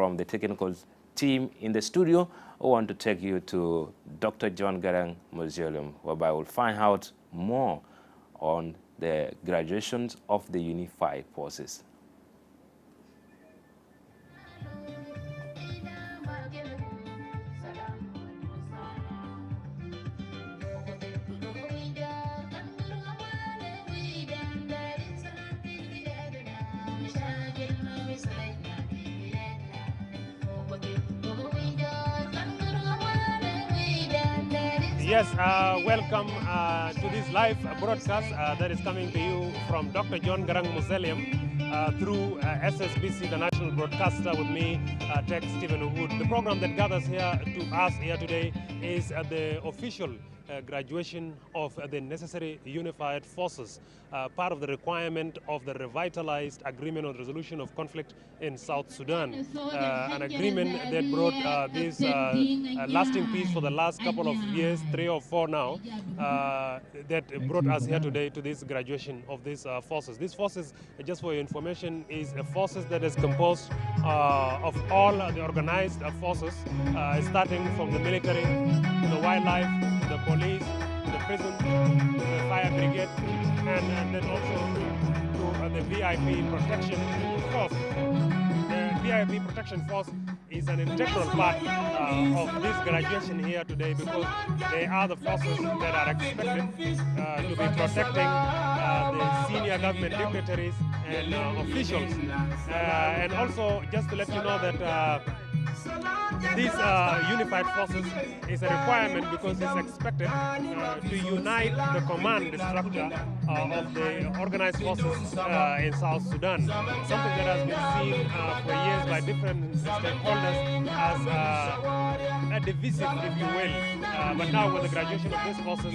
from the technical team in the studio, I want to take you to Dr. John Garang Mausoleum, whereby we'll find out more on the graduations of the Unified Forces. Yes, welcome to this live broadcast that is coming to you from Dr. John Garang Mausoleum through SSBC, the national broadcaster, with me, Tech Stephen Wood. The program that gathers here to us here today is the official graduation of the necessary unified forces, part of the requirement of the revitalized agreement on resolution of conflict in South Sudan, an agreement that brought this lasting peace for the last couple of years, 3 or 4 now, that brought us here today to this graduation of these forces. These forces, just for your information, is a forces that is composed of all the organized forces, starting from the military, the wildlife, the police, the prison, the fire brigade, and then also to the VIP protection force. The VIP protection force is an integral part of this graduation here today, because they are the forces that are expected to be protecting the senior government dignitaries and officials. And also, just to let you know that these unified forces is a requirement because it's expected to unite the command structure of the organized forces in South Sudan, something that has been seen for years by different stakeholders as a divisive, if you will. But now with the graduation of these forces,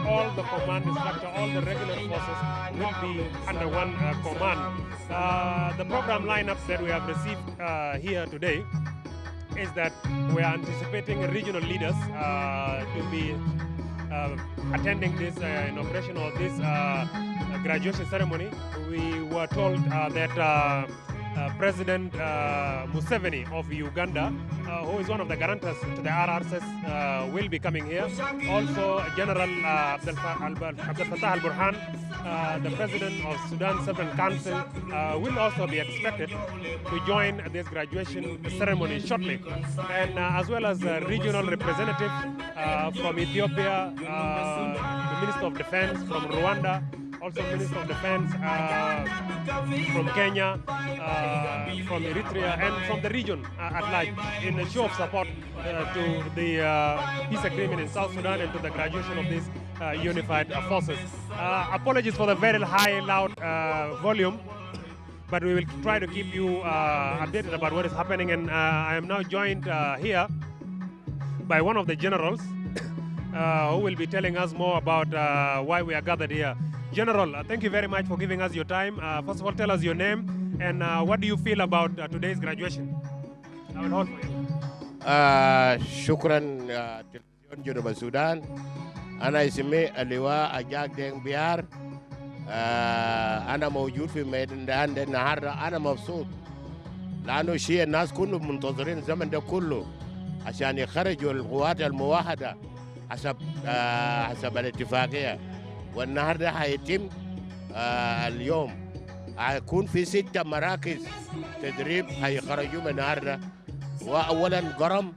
all the command structure, all the regular forces will be under one command. The program lineups that we have received here today is that we are anticipating regional leaders to be attending this inauguration of this graduation ceremony. We were told that President Museveni of Uganda, who is one of the guarantors to the RRCs, will be coming here. Also, General Abdel Fattah al-Burhan, the President of Sudan Sovereign Council, will also be expected to join this graduation ceremony shortly. And as well as regional representatives from Ethiopia, the Minister of Defense from Rwanda, also Minister of Defense from Kenya, from Eritrea, and from the region at large, in a show of support to the peace agreement in South Sudan and to the graduation of these unified forces. Apologies for the very high, loud volume, but we will try to keep you updated about what is happening. And I am now joined here by one of the generals who will be telling us more about why we are gathered here. General, thank you very much for giving us your time. First of all, tell us your name and what do you feel about today's graduation? I will hold for you. شكرا تلفزيون جنوب السودان. أنا اسمي اللواء أجاك دين بيار. أنا موجود في ميدان النهارده. أنا مبسوط لأنه شيء الناس كلهم منتظرين الزمن ده كله عشان يخرجوا القوات الموحدة حسب الاتفاقية. والنهارده هيتم اليوم. هيكون في 6 مراكز تدريب هيخرجوا من النهارده، واولا قرم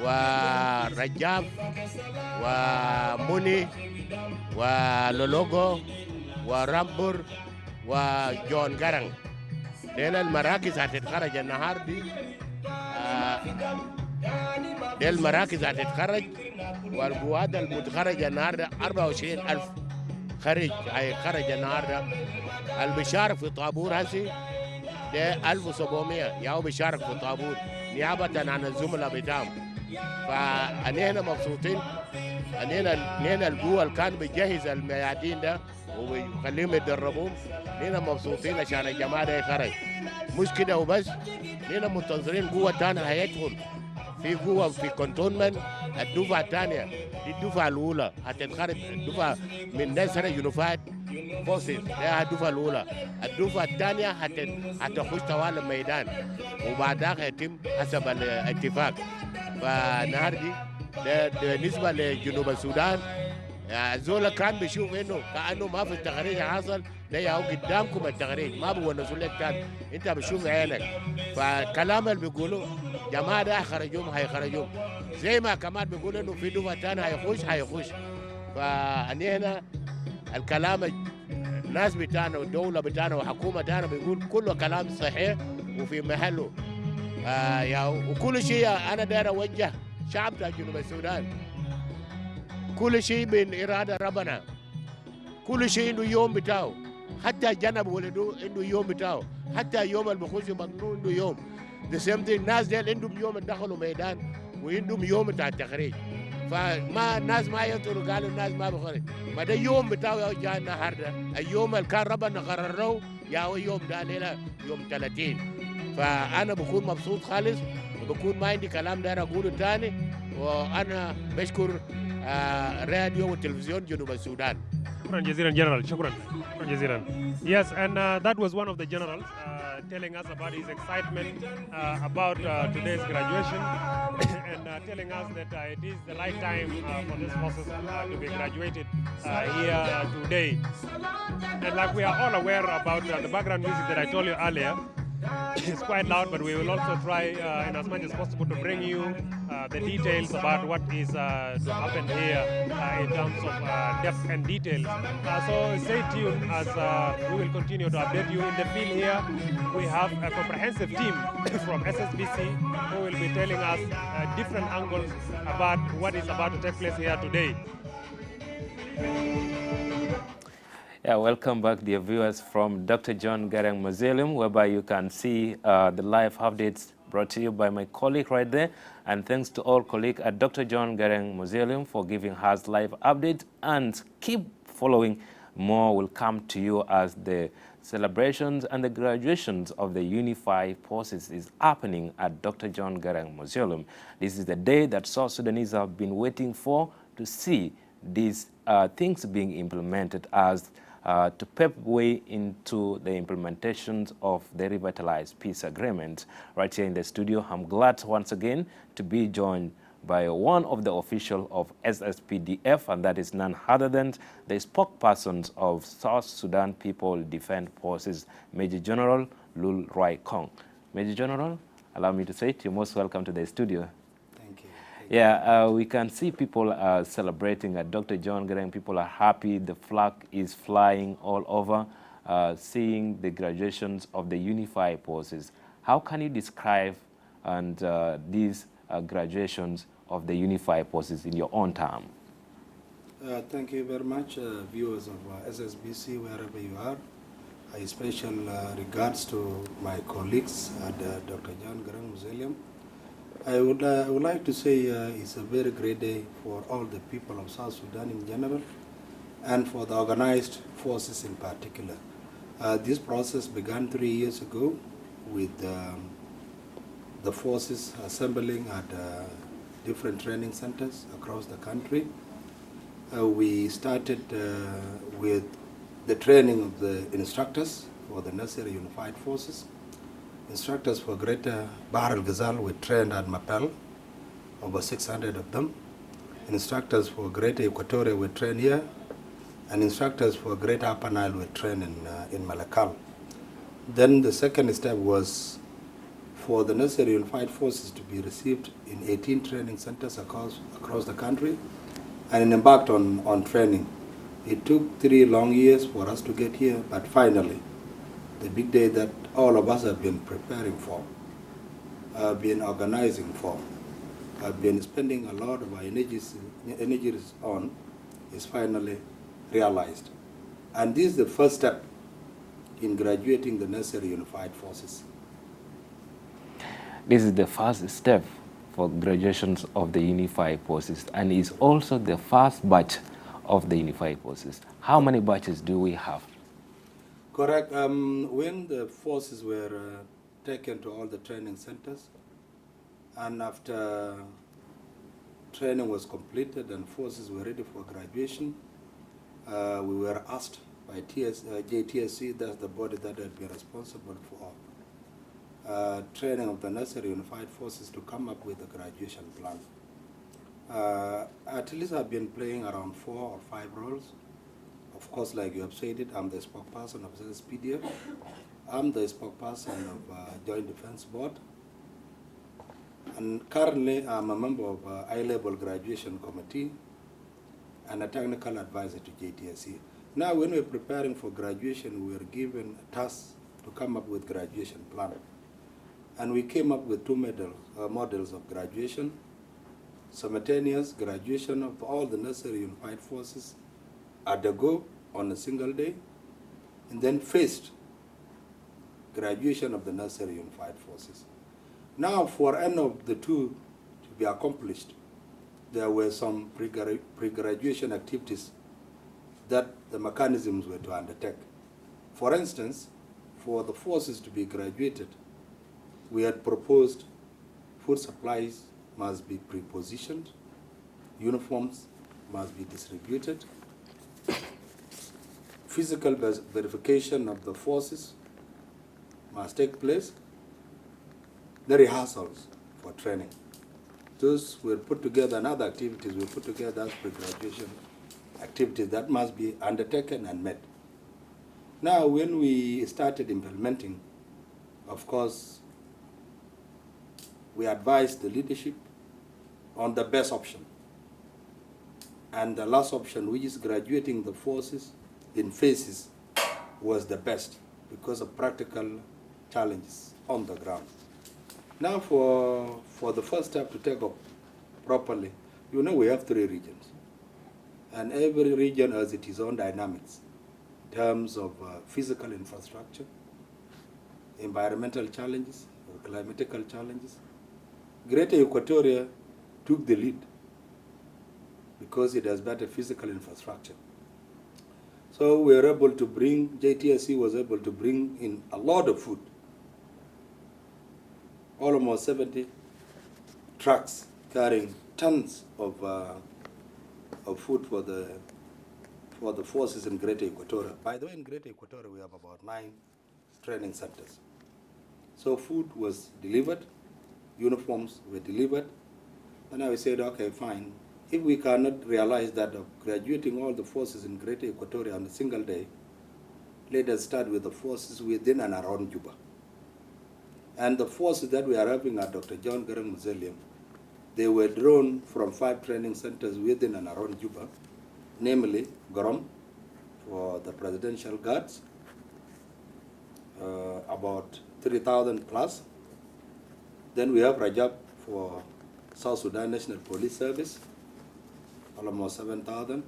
ورجاب ومني ولولوغو ورامبور وجون جارنج. ديل المراكز هتتخرج النهارده. ديل المراكز هتتخرج، والقوات المتخرجه النهارده 24,000 خرج هيخرج النهارده. البشارك في طابور هسي ده 1700 ياو بيشارك في طابور نيابه عن الزملاء بتاعهم. فأنينا مبسوطين. أنينا القوة اللي كان بيجهز الميادين ده وبيخليهم يتدربون، نينا مبسوطين عشان الجماعة ده يخرج. مش كده وبس، نينا منتظرين قوة تانية هيدخل. في قوة في كونتونمنت الدفعة الثانية، دي الدفعة الأولى هتتخرج، الدفعة من نسر يونيفايد فوسس ده الدفعة الأولى. الدفعة الثانية هتخش طوال الميدان وبعد ذاك يتم حسب الاتفاق. فالنهار دي ده بالنسبة لجنوب السودان زول كان بيشوف انه كانه ما في التغريد حاصل ده ياهو قدامكم التغريد ما بيونسوا لك تاني انت بتشوف عينك. فالكلام اللي بيقولوا جماعه ده هيخرجوهم زي ما كمان بيقولوا انه في دفعه تاني هيخش. فهنا الكلام الناس بتاعنا والدوله بتاعنا وحكومه بتاعنا بيقول كله كلام صحيح وفي محله. وكل شيء انا داير اوجه شعب بتاع جنوب السودان كل شيء من إرادة ربنا. كل شيء عنده يوم بتاعه. حتى جنب ولده عنده يوم بتاعه. حتى يوم اللي بخش بطنه عنده يوم. the same thing الناس ديل عندهم يوم دخلوا ميدان وعندهم يوم بتاع التخريج. فما الناس ما ينطروا قالوا الناس ما بخرج. ما ده يوم بتاعه يا جاء النهارده. اليوم اللي كان ربنا قرره يا هو يوم ده ليلة يوم 30. فأنا بكون مبسوط خالص وبكون ما عندي كلام داير أقوله تاني. وأنا بشكر راديو وتلفزيون جنوب السودان. شكرا جزيلا جنرال. شكرا جزيلا. Yes, and that was one of the generals telling us about his excitement about today's graduation and telling us that it is the right time for this process to be graduated here today. And like we are all aware about the background music that I told you earlier, it's quite loud, but we will also try in as much as possible to bring you the details about what is to happen here in terms of depth and details. So stay tuned as we will continue to update you in the field here. We have a comprehensive team from SSBC who will be telling us different angles about what is about to take place here today. Yeah, welcome back, dear viewers, from Dr. John Garang Mausoleum, whereby you can see the live updates brought to you by my colleague right there. And thanks to all colleagues at Dr. John Garang Mausoleum for giving us live updates. And keep following. More will come to you as the celebrations and the graduations of the Unified Forces is happening at Dr. John Garang Mausoleum. This is the day that South Sudanese have been waiting for to see these things being implemented as to pave way into the implementations of the revitalized peace agreement. Right here in the studio, I'm glad once again to be joined by one of the officials of SSPDF, and that is none other than the spokespersons of South Sudan People Defense Forces, Major General Lul Ruai Kong. Major General, allow me to say it, you're most welcome to the studio. Yeah, we can see people are celebrating at Dr. John Garang. People are happy. The flag is flying all over, seeing the graduations of the Unified Forces. How can you describe these graduations of the Unified Forces in your own term? Thank you very much, viewers of SSBC, wherever you are. A special regards to my colleagues at Dr. John Garang Mausoleum. I would like to say it's a very great day for all the people of South Sudan in general and for the organized forces in particular. This process began 3 years ago with the forces assembling at different training centers across the country. We started with the training of the instructors for the necessary unified forces. Instructors for Greater Bahr al-Ghazal were trained at Mapel, over 600 of them. Instructors for Greater Equatoria were trained here, and instructors for Greater Upper Nile were trained in Malakal. Then the second step was for the necessary unified forces to be received in 18 training centers across the country and embarked on training. It took 3 long years for us to get here, but finally, the big day that all of us have been preparing for, been organizing for, have been spending a lot of our energies on, is finally realized. And this is the first step in graduating the necessary unified forces. This is the first step for graduations of the Unified Forces, and is also the first batch of the Unified Forces. How many batches do we have? Correct. When the forces were taken to all the training centers, and after training was completed and forces were ready for graduation, we were asked by by JTSC, that's the body that will be responsible for training of the necessary unified forces to come up with a graduation plan. At least I've been playing around 4 or 5 roles. Of course, like you have said it, I'm the spokesperson of SSPDF. I'm the spokesperson of Joint Defense Board. And currently, I'm a member of I-Level Graduation Committee and a technical advisor to JTSC. Now, when we're preparing for graduation, we were given a task to come up with graduation plan. And we came up with 2 models of graduation: simultaneous graduation of all the necessary unified forces at the go on a single day, and then phased graduation of the necessary unified forces. Now, for any of the 2 to be accomplished, there were some pre-graduation activities that the mechanisms were to undertake. For instance, for the forces to be graduated, we had proposed food supplies must be pre-positioned, uniforms must be distributed, physical verification of the forces must take place, the rehearsals for training. Those were put together, and other activities were put together as pre-graduation activities that must be undertaken and met. Now, when we started implementing, of course, we advised the leadership on the best option. And the last option, which is graduating the forces in phases, was the best because of practical challenges on the ground. Now, for the first step to take up properly, you know we have 3 regions. And every region has its own dynamics in terms of physical infrastructure, environmental challenges, or climatical challenges. Greater Equatoria took the lead because it has better physical infrastructure. So we were able to bring, JTSC was able to bring in a lot of food, almost 70 trucks carrying tons of food for the forces in Greater Equatoria. By the way, in Greater Equatoria, we have about 9 training centers. So food was delivered, uniforms were delivered, and I said, okay, fine. If we cannot realize that of graduating all the forces in Greater Equatoria on a single day, let us start with the forces within and around Juba. And the forces that we are having at Dr. John Garang Mausoleum, they were drawn from 5 training centers within and around Juba, namely Gorom for the Presidential Guards, about 3,000 plus. Then we have Rajab for South Sudan National Police Service, almost 7,000.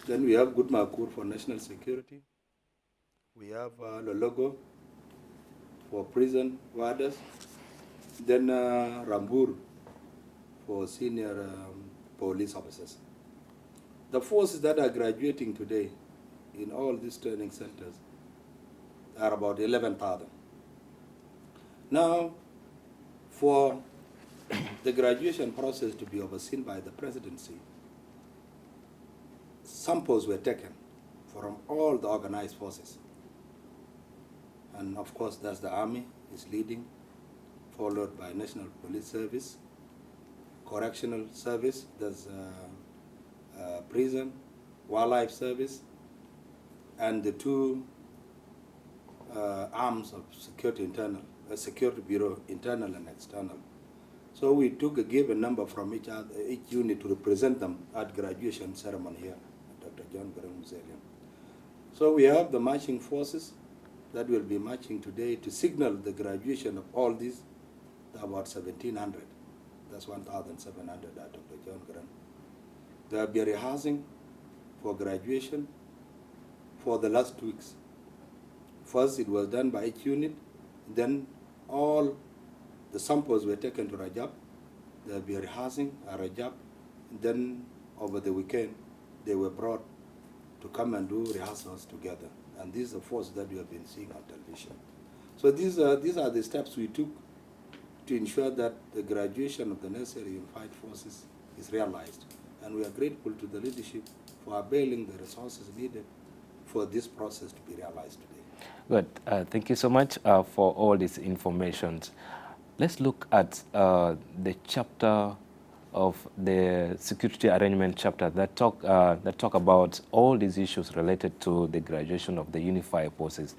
Then we have Gudmakur for National Security. We have Lologo for prison warders. Then Rambur for senior police officers. The forces that are graduating today in all these training centers are about 11,000. Now, for the graduation process to be overseen by the presidency, samples were taken from all the organized forces. And of course, that's the Army is leading, followed by National Police Service, Correctional Service, there's Prison, Wildlife Service, and the 2 arms of Security Internal, Security Bureau, internal and external. So we took a given number from each unit to represent them at graduation ceremony here at Dr. John Garang Mausoleum. So we have the marching forces that will be marching today to signal the graduation of all these, about 1,700. That's 1,700 at Dr. John Garang. They will be rehearsing for graduation for the last 2 weeks. First, it was done by each unit. Then all the samples were taken to Rajab. They'll be rehearsing at Rajab. Then over the weekend, they were brought to come and do rehearsals together. And these are the forces that we have been seeing on television. So these are the steps we took to ensure that the graduation of the necessary unified forces is realized. And we are grateful to the leadership for availing the resources needed for this process to be realized today. Good. Thank you so much for all these informations. Let's look at the chapter of the security arrangement chapter that talk about all these issues related to the graduation of the unified forces.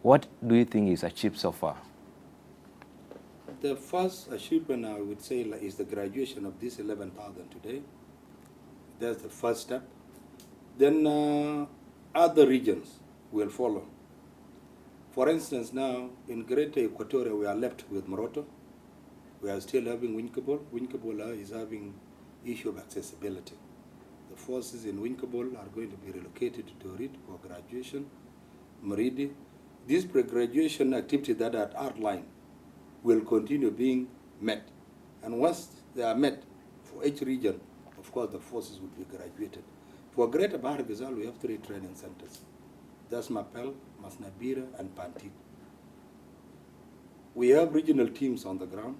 What do you think is achieved so far? The first achievement, I would say, is the graduation of this 11,000 today. That's the first step. Then other regions will follow. For instance, now in Greater Equatoria, we are left with Moroto. We are still having Winkabol. Winkabol is having issue of accessibility. The forces in Winkabol are going to be relocated to Torit for graduation. Maridi. These pre-graduation activities that are outlined will continue being met. And once they are met for each region, of course, the forces will be graduated. For Greater Bahar Ghazal, we have 3 training centers. That's Mapel, Masnabira, and Pantit. We have regional teams on the ground.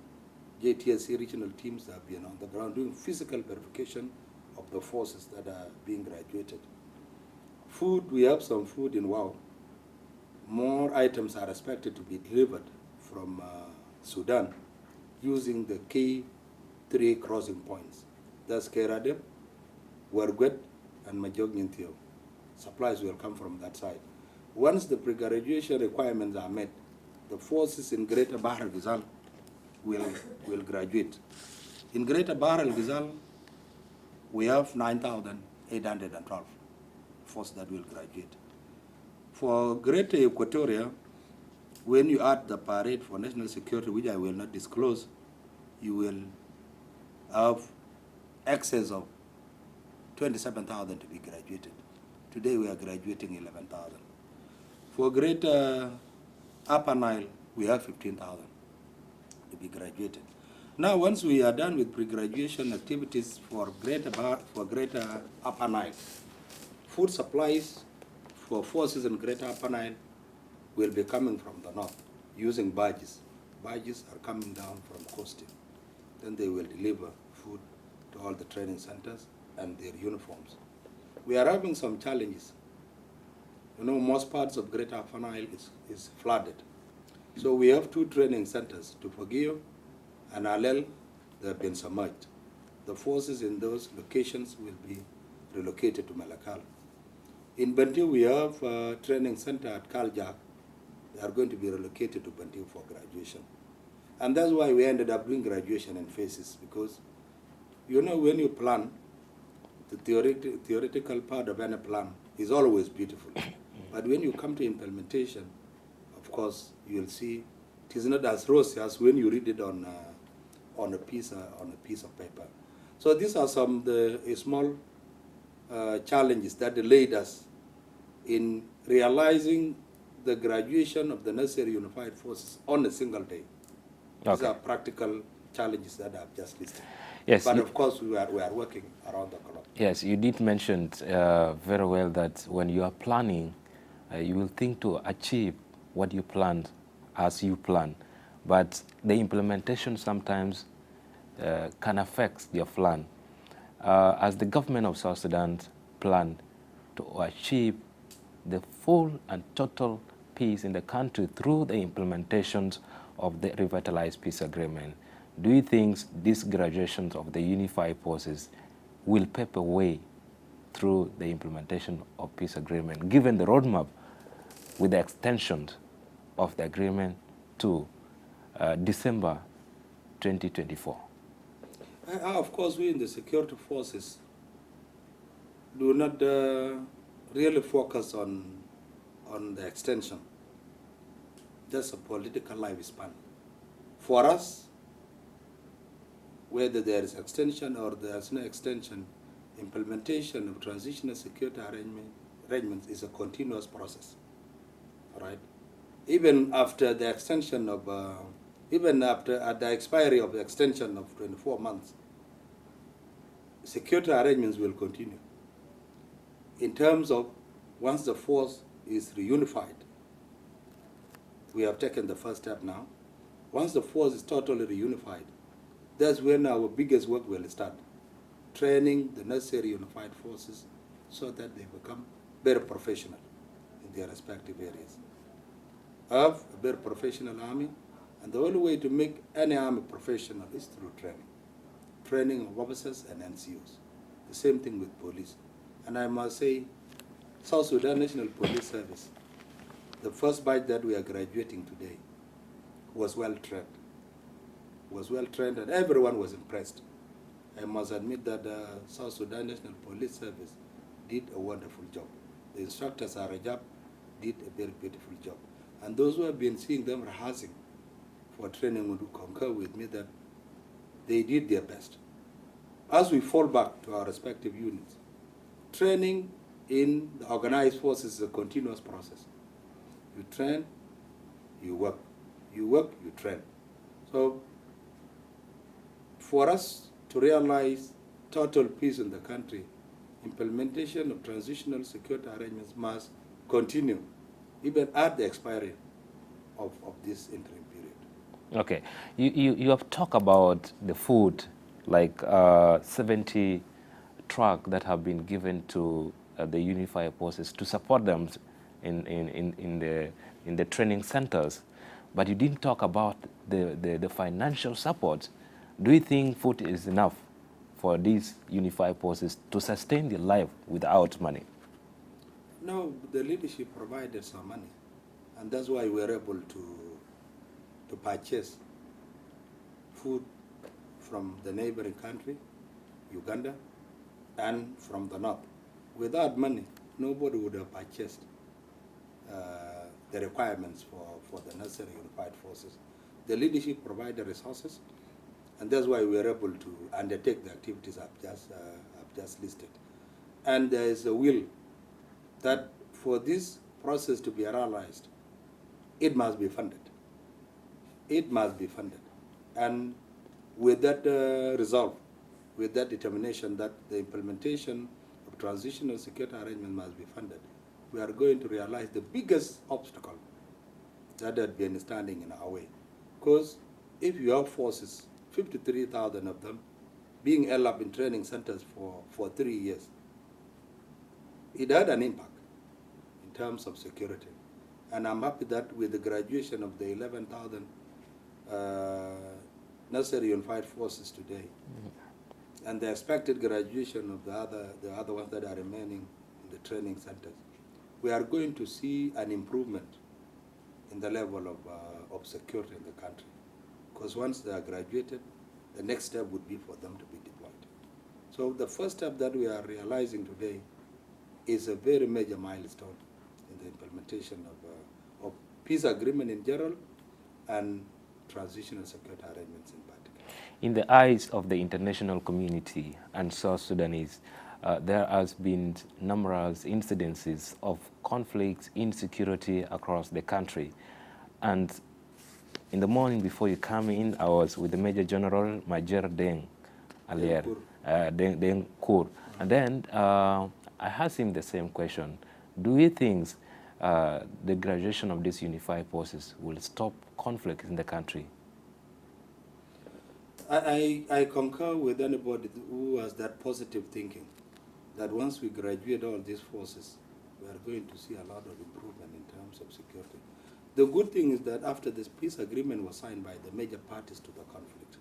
JTSC regional teams have been on the ground doing physical verification of the forces that are being graduated. Food, we have some food in Wow. More items are expected to be delivered from Sudan using the K3 crossing points. That's Keradem, Wargwet, and Majog. Supplies will come from that side. Once the pre-graduation requirements are met, the forces in Greater Bahar al-Ghazal will graduate. In Greater Bahar al-Ghazal, we have 9,812 forces that will graduate. For Greater Equatoria, when you add the parade for national security, which I will not disclose, you will have excess of 27,000 to be graduated. Today we are graduating 11,000. For Greater Upper Nile, we have 15,000 to be graduated. Now, once we are done with pre-graduation activities for Greater Upper Nile, food supplies for forces in Greater Upper Nile will be coming from the north using barges. Barges are coming down from coasting. Then they will deliver food to all the training centers and their uniforms. We are having some challenges. You know, most parts of Greater Upper Nile is flooded. So we have 2 training centers, Tufagio and Alel, that have been submerged. The forces in those locations will be relocated to Malakal. In Bantu, we have a training center at Kaljak. They are going to be relocated to Bantu for graduation. And that's why we ended up doing graduation in phases, because, you know, when you plan, the theoretical part of any plan is always beautiful. But when you come to implementation, of course, you'll see it is not as rosy as when you read it on a piece of paper. So these are some of the small challenges that delayed us in realizing the graduation of the necessary unified forces on a single day. Okay. These are practical challenges that I've just listed. Yes, but of course, we are working around the clock. Yes, you did mention very well that when you are planning, you will think to achieve what you planned as you plan. But the implementation sometimes can affect your plan. As the government of South Sudan planned to achieve the full and total peace in the country through the implementations of the revitalized peace agreement, do you think these graduations of the unified forces will pave a way through the implementation of peace agreement, given the roadmap with the extension of the agreement to December 2024? Of course, we in the security forces do not really focus on the extension. That's a political lifespan. For us, whether there is extension or there is no extension, implementation of transitional security arrangements is a continuous process, all right? Even after the extension of, at the expiry of the extension of 24 months, security arrangements will continue. In terms of once the force is reunified, we have taken the first step now. Once the force is totally reunified, that's when our biggest work will start. Training the necessary unified forces so that they become very professional. their respective areas. Have a very professional army, and the only way to make any army professional is through training. Training of officers and NCOs. The same thing with police. And I must say, South Sudan National Police Service, the first batch that we are graduating today, was well trained. Was well trained, and everyone was impressed. I must admit that the South Sudan National Police Service did a wonderful job. The instructors, Arajab, did a very beautiful job. And those who have been seeing them rehearsing for training would concur with me that they did their best. As we fall back to our respective units, training in the organized forces is a continuous process. You train, you work. You work, you train. So for us to realize total peace in the country, implementation of transitional security arrangements must continue, even at the expiry of this interim period. Okay, you have talked about the food, like 70 trucks that have been given to the unified forces to support them in the training centers, but you didn't talk about the financial support. Do you think food is enough for these unified forces to sustain their life without money? No, the leadership provided some money, and that's why we were able to purchase food from the neighboring country, Uganda, and from the north. Without money, nobody would have purchased the requirements for the necessary unified forces. The leadership provided resources, and that's why we were able to undertake the activities I've just listed. And there is a will that for this process to be realized, it must be funded. It must be funded. And with that resolve, with that determination that the implementation of transitional security arrangement must be funded, we are going to realize the biggest obstacle that had been standing in our way. Because if you have forces, 53,000 of them, being held up in training centers for 3 years, it had an impact in terms of security. And I'm happy that with the graduation of the 11,000 necessary unified forces today, and the expected graduation of the other ones that are remaining in the training centers, we are going to see an improvement in the level of security in the country. Because once they are graduated, the next step would be for them to be deployed. So the first step that we are realizing today is a very major milestone in the implementation of peace agreement in general and transitional security arrangements in particular. In the eyes of the international community and South Sudanese, there has been numerous incidences of conflicts, insecurity across the country. And in the morning before you come in, I was with the Major General Majur Khor. And then I asked him the same question. Do you think the graduation of these unified forces will stop conflict in the country? I concur with anybody who has that positive thinking, that once we graduate all these forces, we are going to see a lot of improvement in terms of security. The good thing is that after this peace agreement was signed by the major parties to the conflict,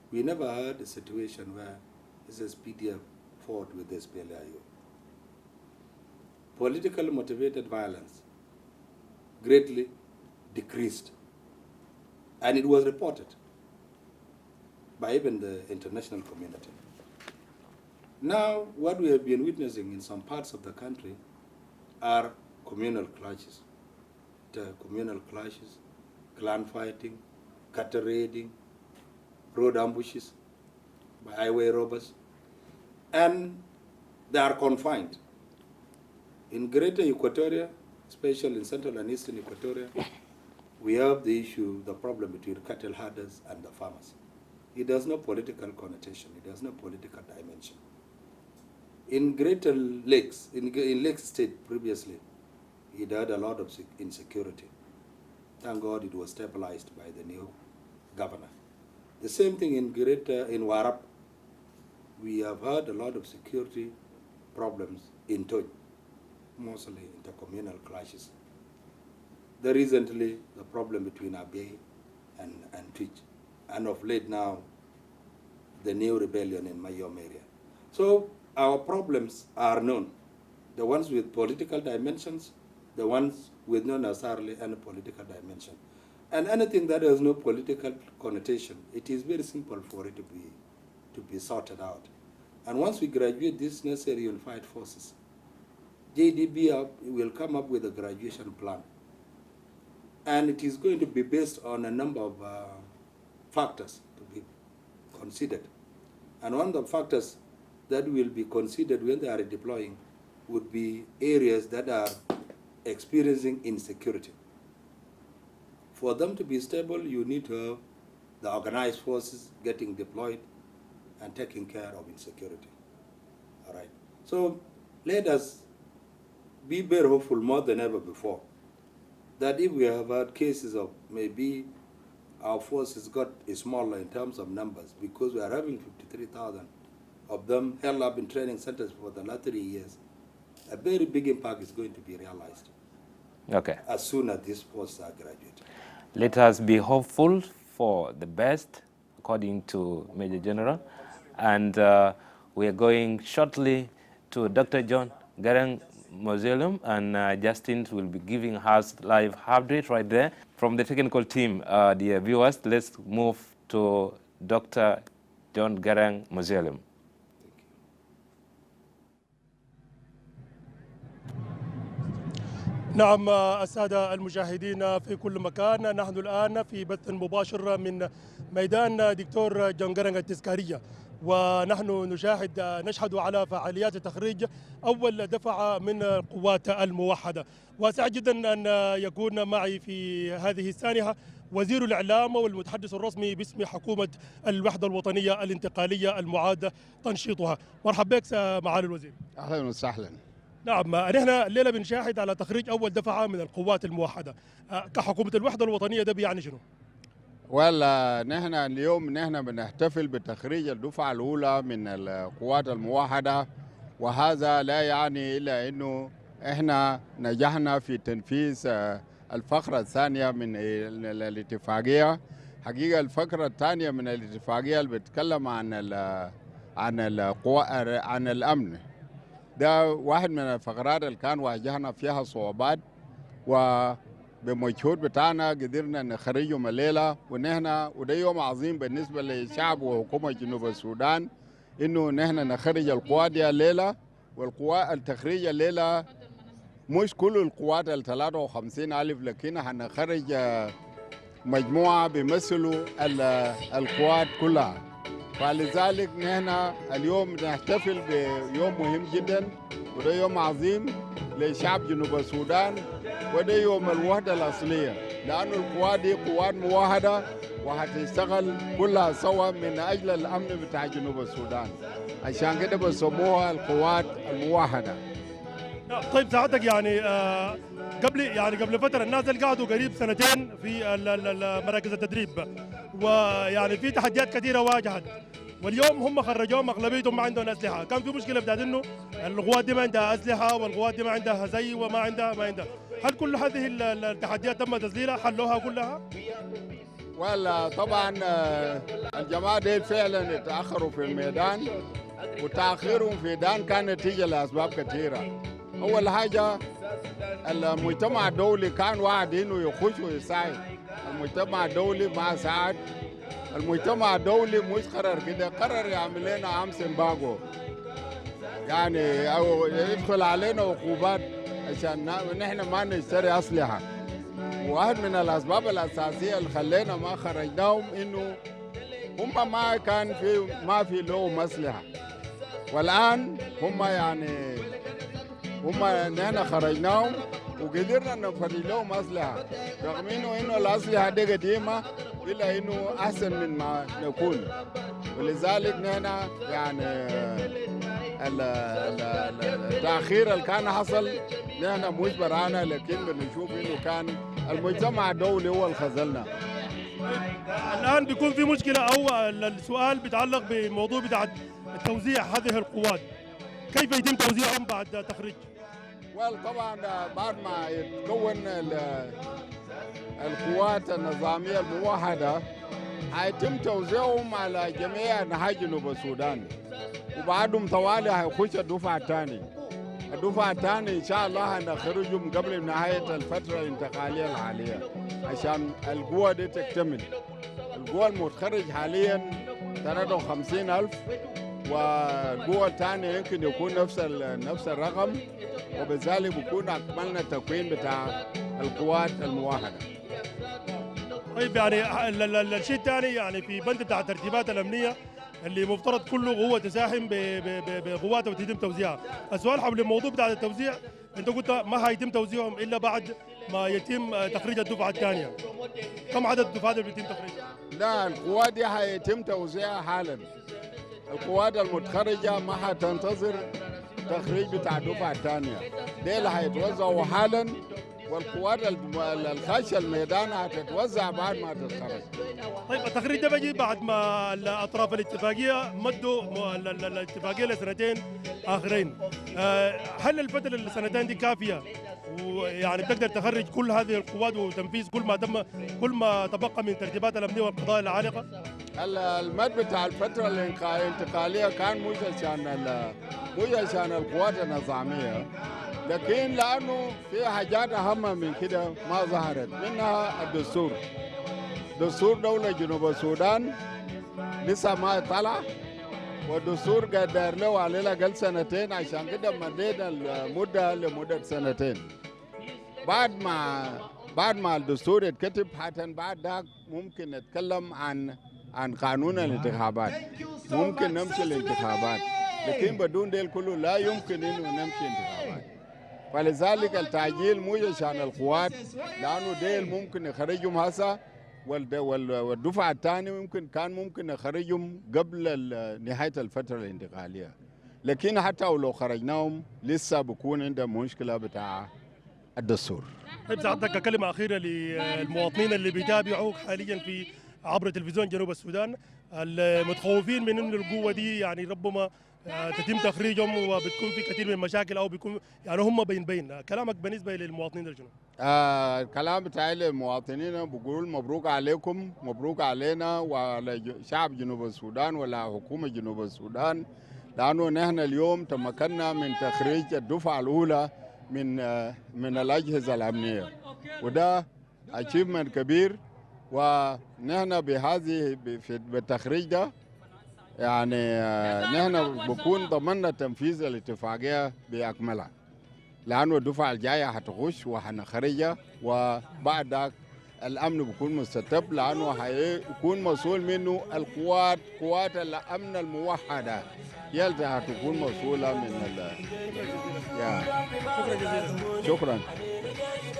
we never had a situation where SSPDF fought with SPLIO. Politically motivated violence greatly decreased, and it was reported by even the international community. Now, what we have been witnessing in some parts of the country are communal clashes. Clan fighting, cattle raiding, road ambushes by highway robbers, and they are confined. In Greater Equatoria, especially in Central and Eastern Equatoria, we have the problem between cattle herders and the farmers. It has no political connotation. It has no political dimension. In Greater Lakes, in Lake State previously, it had a lot of insecurity. Thank God it was stabilized by the new governor. The same thing in Warap. We have had a lot of security problems in Tony, mostly intercommunal clashes recently the problem between Abiy and Twitch, and of late now the new rebellion in Mayom area. So our problems are known, the ones with political dimensions, the ones with not necessarily any political dimension. And anything that has no political connotation, it is very simple for it to be sorted out. And once we graduate these necessary unified forces, JDB will come up with a graduation plan. And it is going to be based on a number of factors to be considered. And one of the factors that will be considered when they are deploying would be areas that are experiencing insecurity. For them to be stable, you need to have the organized forces getting deployed and taking care of insecurity. All right. So let us be very hopeful more than ever before that if we have had cases of maybe our forces got smaller in terms of numbers because we are having 53,000 of them held up in training centers for the last 3 years, a very big impact is going to be realized. Okay. As soon as these forces are graduated. Let us be hopeful for the best, according to Major General. And we are going shortly to Dr. John Garang Mausoleum, and Justin will be giving us live update right there. From the technical team, dear viewers, let's move to Dr. John Garang Mausoleum. نعم السادة المشاهدين في كل مكان، نحن الآن في بث مباشر من ميدان دكتور جون جرانغ التذكارية، ونحن نشهد على فعاليات تخريج أول دفعة من القوات الموحدة. وسعيد جدا أن يكون معي في هذه السانحة وزير الإعلام والمتحدث الرسمي باسم حكومة الوحدة الوطنية الانتقالية المعاد تنشيطها. مرحبا بك معالي الوزير. أهلا وسهلا. نعم، نحن الليلة بنشاهد على تخريج أول دفعة من القوات الموحدة. كحكومة الوحدة الوطنية ده بيعني شنو؟ ولا نحن اليوم بنحتفل بتخريج الدفعة الأولى من القوات الموحدة، وهذا لا يعني إلا أنه إحنا نجحنا في تنفيذ الفقرة الثانية من الاتفاقية. حقيقة الفقرة الثانية من الاتفاقية اللي بتتكلم عن الأمن، ده واحد من الفقرات اللي كان واجهنا فيها صعوبات، وبمجهود بتاعنا قدرنا نخرجهم الليلة. وده يوم عظيم بالنسبة للشعب وحكومة جنوب السودان، إنه نحن نخرج القوات دي الليلة. والقوات التخريج الليلة مش كل القوات 53,000، لكن هنخرج مجموعة بيمثلوا القوات كلها. فلذلك نحن اليوم نحتفل بيوم مهم جدا، وده يوم عظيم لشعب جنوب السودان، وده يوم الوحدة الأصلية، لأن القوات دي قوات موحدة وهتشتغل كلها سوا من أجل الأمن بتاع جنوب السودان، عشان كده بسموها القوات الموحدة. طيب سعادتك قبل فترة الناس اللي قعدوا قريب سنتين في مراكز التدريب، ويعني في تحديات كثيرة واجهت، واليوم هم خرجوهم اغلبيتهم ما عندهم اسلحه. كان في مشكله بتاعت انه القوات دي ما عندها اسلحه، والقوات دي ما عندها زي وما عندها. هل كل هذه التحديات تم تذليلها، حلوها كلها؟ ولا طبعا الجماعه دي فعلا اتاخروا في الميدان، وتاخيرهم في الميدان كان نتيجه لاسباب كثيره. اول حاجه المجتمع الدولي كان واعد انه يخش ويساعد، المجتمع الدولي ما ساعد. المجتمع الدولي مش قرر كده، قرر يعمل لنا امس امباغو، يعني او يدخل علينا عقوبات عشان نحن ما نشتري اسلحه. واحد من الاسباب الاساسيه اللي خلينا ما خرجناهم انه هم ما في لهم اسلحه، والان هم نحن خرجناهم وقدرنا نفرج لهم اسلحه، رغم انه الاسلحه دي قديمه الا انه احسن من ما نكون. ولذلك نحن التاخير اللي كان حصل نحن مش برانا، لكن بنشوف انه كان المجتمع الدولي هو اللي خذلنا. الان بيكون في مشكله، او السؤال بيتعلق بموضوع بتاع توزيع هذه القوات، كيف يتم توزيعهم بعد تخريج؟ طبعا بعد ما يتكون القوات النظامية الموحدة هيتم توزيعهم على جميع أنحاء جنوب السودان، وبعدهم طوالي هيخش الدفعة الثاني. الدفعة الثاني إن شاء الله هنخرجهم قبل نهاية الفترة الانتقالية الحالية عشان القوة دي تكتمل. القوة المتخرج حاليا 53,000، والقوة الثانية يمكن يكون نفس الرقم، وبذلك بيكون أكملنا التكوين بتاع القوات الموحدة. طيب يعني الشيء الثاني يعني في بند بتاع الترتيبات الامنيه اللي مفترض كله هو تساهم بقواته وتتم توزيعها. السؤال حول الموضوع بتاع التوزيع، انت قلت ما هيتم توزيعهم الا بعد ما يتم تخريج الدفعه الثانيه. كم عدد الدفعات اللي بيتم تخريجها؟ لا، القوات دي هيتم توزيعها حالا. القوات المتخرجة ما هتنتظر تخريج بتاع الدفعة الثانية، ديل هيتوزعوا حالا، والقوات الخاشة الميدان هتتوزع بعد ما تتخرج. طيب التخريج ده بيجي بعد ما الاطراف الاتفاقيه مدوا الاتفاقيه لسنتين اخرين. هل الفتره السنتين دي كافيه ويعني بتقدر تخرج كل هذه القوات وتنفيذ كل ما تبقى من ترتيبات الامنيه والقضايا العالقه؟ المد بتاع الفترة الانتقالية كان مش عشان القوات النظامية، لكن لأنه في حاجات أهم من كده ما ظهرت، منها الدستور. دستور دولة جنوب السودان لسه ما طلع، والدستور قدر له علينا قل سنتين، عشان كده مدينا المدة لمدة سنتين. بعد ما الدستور يتكتب حتى بعد ذاك ممكن نتكلم عن قانون الانتخابات، ممكن نمشي الانتخابات، لكن بدون ديل كله لا يمكن انه نمشي انتخابات. فلذلك التعجيل مو عشان القوات، لانه ديل ممكن نخرجهم هسه، والدفعه الثانيه ممكن نخرجهم قبل نهايه الفتره الانتقاليه. لكن حتى لو خرجناهم لسه بكون عندهم مشكله بتاع الدستور. طيب سعادتك كلمه اخيره للمواطنين اللي بيتابعوك حاليا في عبر تلفزيون جنوب السودان، المتخوفين من ان القوه دي يعني ربما تتم تخريجهم وبتكون في كثير من المشاكل او بيكون يعني هم بين كلامك بالنسبه للمواطنين الجنوب. الكلام بتاعي للمواطنين بقول مبروك عليكم، مبروك علينا وعلى شعب جنوب السودان ولا حكومه جنوب السودان، لانه نحن اليوم تمكنا من تخريج الدفعه الاولى من الاجهزه الامنيه، وده اتشيفمنت كبير. ونحن بالتخريج ده يعني نحن بكون ضمننا تنفيذ الاتفاقيه باكملها، لانه الدفعه الجايه هتخش وهنخرجها، وبعد ذاك الامن بيكون مستتب، لانه هيكون مسؤول منه قوات الامن الموحده، يلزم هتكون مسؤوله من شكرا جزيلا. شكرا.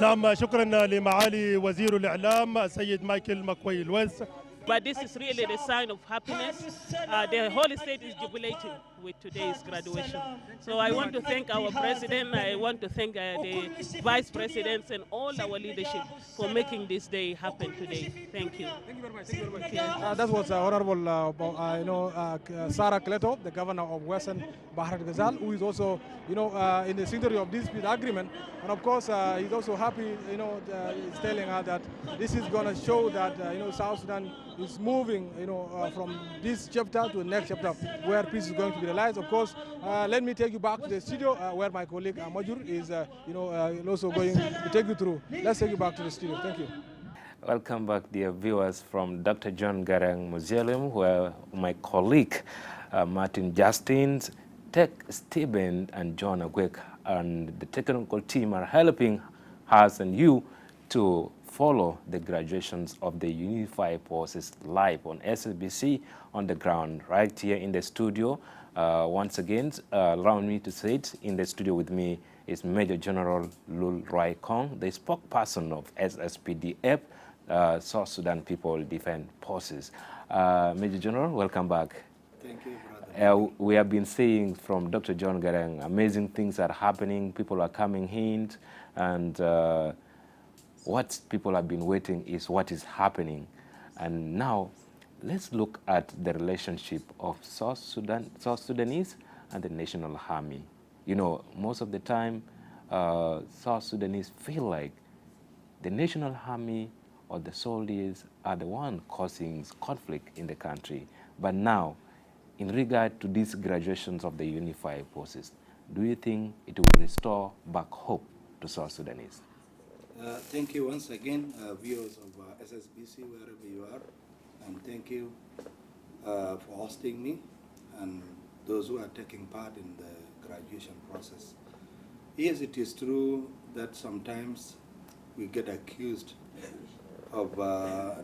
نعم، شكرا لمعالي وزير الاعلام السيد مايكل ماكوي الويلز. But this is really the sign of happiness. The whole state is jubilating with today's graduation. So I want to thank our president. I want to thank the vice presidents and all our leadership for making this day happen today. Thank you. Thank you very much. Thank you very much. That was Honorable Sarah Kleto, the governor of Western Bahar Ghazal, who is also, in the signatory of this peace agreement. And of course, he's also happy, he's telling her that this is going to show that, South Sudan is moving, from this chapter to the next chapter where peace is going to be realized. Of course, let me take you back to the studio where my colleague Majur is, also going to take you through. Let's take you back to the studio. Thank you. Welcome back, dear viewers, from Dr. John Garang Museum, where my colleague Martin Justins, Tech Stephen, and John Agwek and the technical team are helping us and you to follow the graduations of the Unified Forces live on SLBC on the ground, right here in the studio. Once again, allow me to say it, in the studio with me is Major General Lul Ruai Kong, the spokesperson of SSPDF, South Sudan People Defense Forces. Major General, welcome back. Thank you, brother. We have been seeing from Dr. John Garang, amazing things are happening, people are coming in, and what people have been waiting is what is happening. And now, let's look at the relationship of South Sudanese and the National Army. Most of the time, South Sudanese feel like the national army or the soldiers are the one causing conflict in the country. But now, in regard to these graduations of the unified forces, do you think it will restore back hope to South Sudanese? Thank you once again, viewers of SSBC, wherever you are, and thank you for hosting me and those who are taking part in the graduation process. Yes, it is true that sometimes we get accused of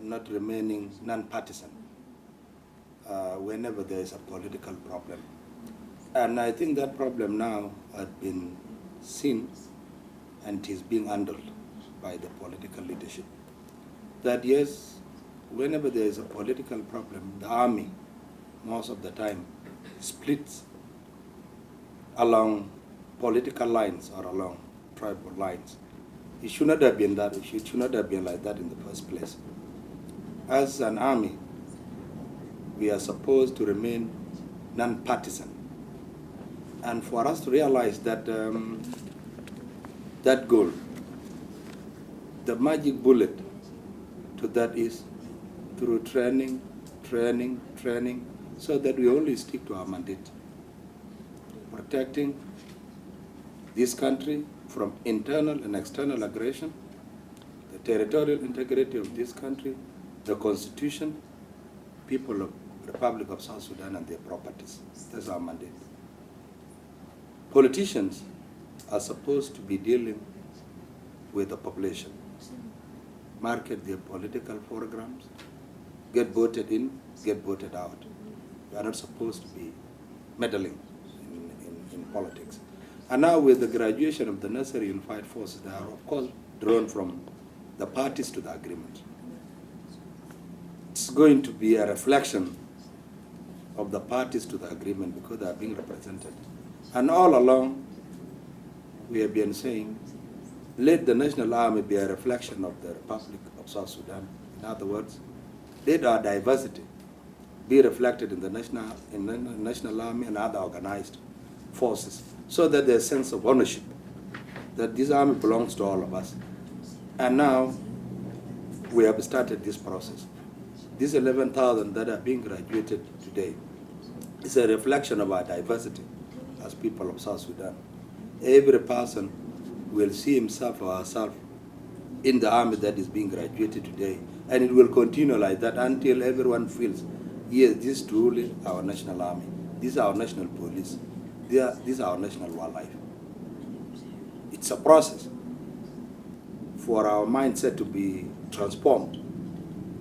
not remaining non-partisan whenever there is a political problem. And I think that problem now has been seen and is being handled by the political leadership. That yes, whenever there is a political problem, the army, most of the time, splits along political lines or along tribal lines. It should not have been that. It should not have been like that in the first place. As an army, we are supposed to remain non-partisan. And for us to realize that that goal, the magic bullet to that is through training, so that we only stick to our mandate, protecting this country from internal and external aggression, the territorial integrity of this country, the constitution, people of the Republic of South Sudan and their properties. That's our mandate. Politicians are supposed to be dealing with the population, market their political programs, get voted in, get voted out. We are not supposed to be meddling in politics. And now with the graduation of the necessary unified forces, they are of course drawn from the parties to the agreement. It's going to be a reflection of the parties to the agreement because they are being represented. And all along, we have been saying, let the National Army be a reflection of the Republic of South Sudan. In other words, let our diversity be reflected in the National Army and other organized forces, so that there's a sense of ownership, that this army belongs to all of us. And now, we have started this process. These 11,000 that are being graduated today is a reflection of our diversity as people of South Sudan. Every person will see himself or herself in the army that is being graduated today, and it will continue like that until everyone feels, yes, this is truly our national army, this is our national police, this is our national wildlife. It's a process for our mindset to be transformed.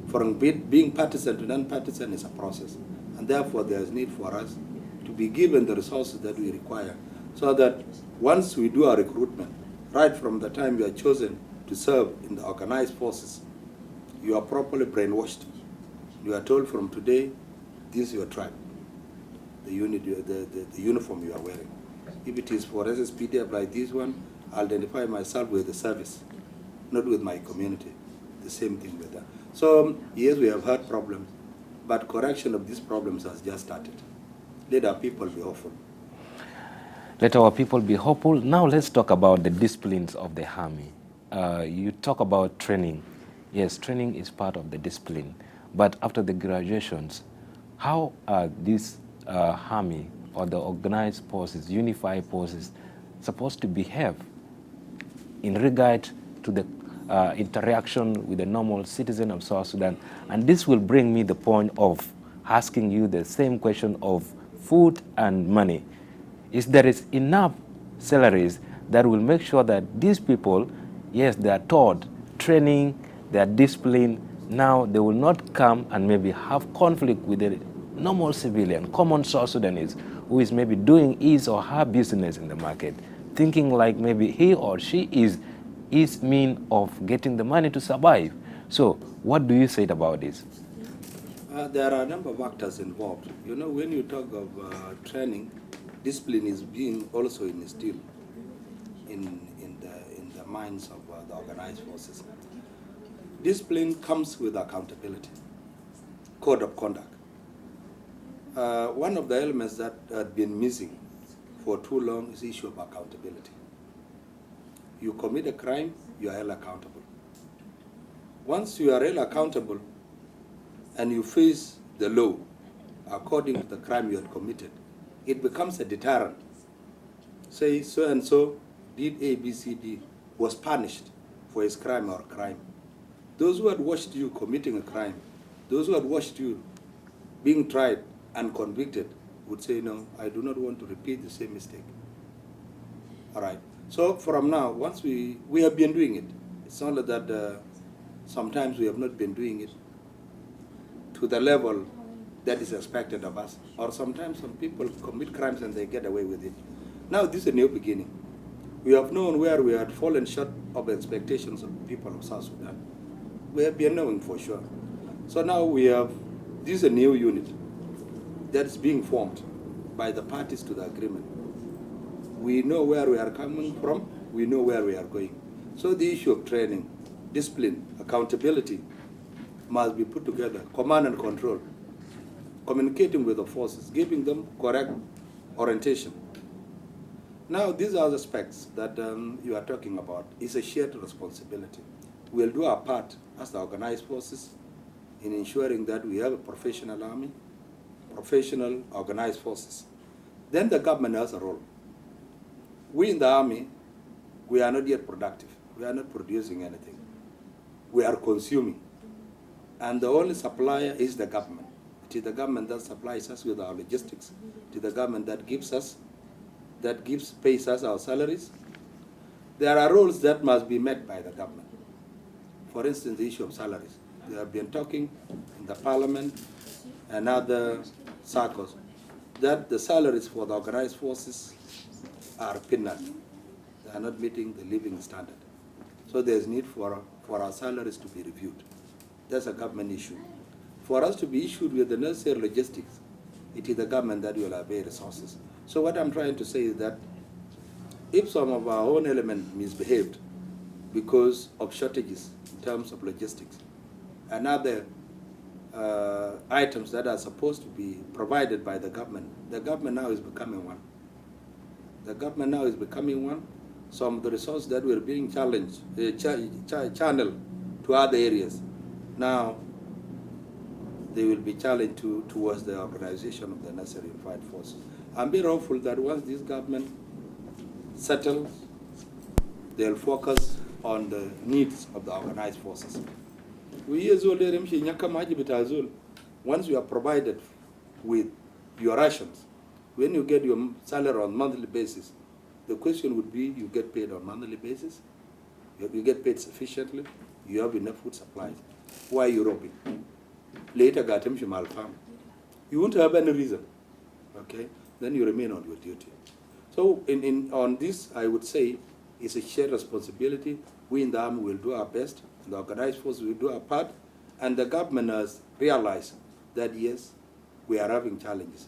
From being partisan to non-partisan is a process, and therefore there is need for us to be given the resources that we require, so that once we do our recruitment, right from the time you are chosen to serve in the organized forces, you are properly brainwashed. You are told from today, this is your tribe, the unit, the uniform you are wearing. If it is for SSPDF like this one, I'll identify myself with the service, not with my community. The same thing with that. So yes, we have had problems, but correction of these problems has just started. Let our people be hopeful. Let our people be hopeful. Now let's talk about the disciplines of the army. You talk about training. Yes, training is part of the discipline. But after the graduations, how are these army or the organized forces, unified forces, supposed to behave in regard to the interaction with the normal citizen of South Sudan? And this will bring me the point of asking you the same question of food and money. Is there is enough salaries that will make sure that these people, yes, they are taught, training, they are disciplined, now they will not come and maybe have conflict with the normal civilian, common South Sudanese, who is maybe doing his or her business in the market, thinking like maybe he or she is mean of getting the money to survive. So what do you say about this? There are a number of actors involved. You know, when you talk of training, discipline is being also instilled in the minds of the organized forces. Discipline comes with accountability, code of conduct. One of the elements that had been missing for too long is the issue of accountability. you commit a crime, you are held accountable. Once you are held accountable and you face the law according to the crime you had committed, it becomes a deterrent. Say so and so did A, B, C, D, was punished for his crime or crime. Those who had watched you committing a crime, those who had watched you being tried and convicted would say, no, I do not want to repeat the same mistake. All right. So from now, once we have been doing it. It's not that sometimes we have not been doing it to the level that is expected of us. Or sometimes some people commit crimes and they get away with it. Now this is a new beginning. We have known where we had fallen short of expectations of the people of South Sudan. We have been knowing for sure. So now this is a new unit that's being formed by the parties to the agreement. We know where we are coming from, we know where we are going. So the issue of training, discipline, accountability must be put together, command and control, communicating with the forces, giving them correct orientation. Now these are the aspects that you are talking about. It's a shared responsibility. We'll do our part as the organized forces in ensuring that we have a professional army, professional organized forces. Then the government has a role. We in the army, we are not yet productive. We are not producing anything. We are consuming. And the only supplier is the government. It is the government that supplies us with our logistics. It is the government that pays us our salaries. There are roles that must be met by the government. For instance, the issue of salaries. They have been talking in the parliament and other circles that the salaries for the organized forces are peanut. They are not meeting the living standard. So there's need for our salaries to be reviewed. That's a government issue. For us to be issued with the necessary logistics, it is the government that will avail resources. So what I'm trying to say is that if some of our own elements misbehaved because of shortages in terms of logistics and other items that are supposed to be provided by the government now is becoming one. The government now is becoming one. Some of the resources that were being challenged, channeled to other areas, now they will be challenged towards the organization of the necessary unified forces. I'm very hopeful that once this government settles, they'll focus on the needs of the organized forces. Once you are provided with your rations, when you get your salary on a monthly basis, the question would be, you get paid on a monthly basis, you get paid sufficiently, you have enough food supplies. Why are you robbing? Later, you won't have any reason, okay? Then you remain on your duty. So on this, I would say, it's a shared responsibility. We in the army will do our best, and the organized forces will do our part, and the government has realized that, yes, we are having challenges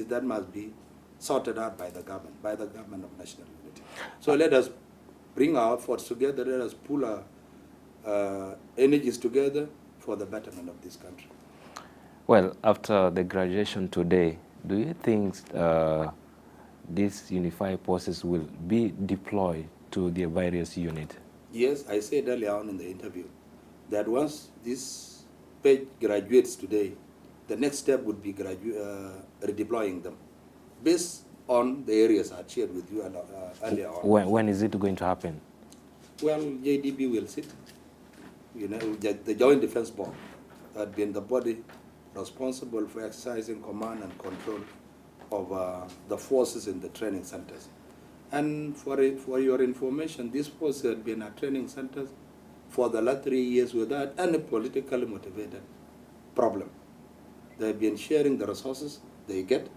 that must be sorted out by the government of national unity. So let us bring our efforts together, let us pull our energies together for the betterment of this country. Well, after the graduation today, do you think these unified forces will be deployed to the various units? Yes, I said earlier on in the interview that once this page graduates today, the next step would be redeploying them based on the areas I shared with you earlier on. When is it going to happen? Well, JDB will sit. You know, the Joint Defense Board had been the body responsible for exercising command and control of the forces in the training centers. And for your information, these forces had been at training centers for the last 3 years without any politically motivated problem. They've been sharing the resources they get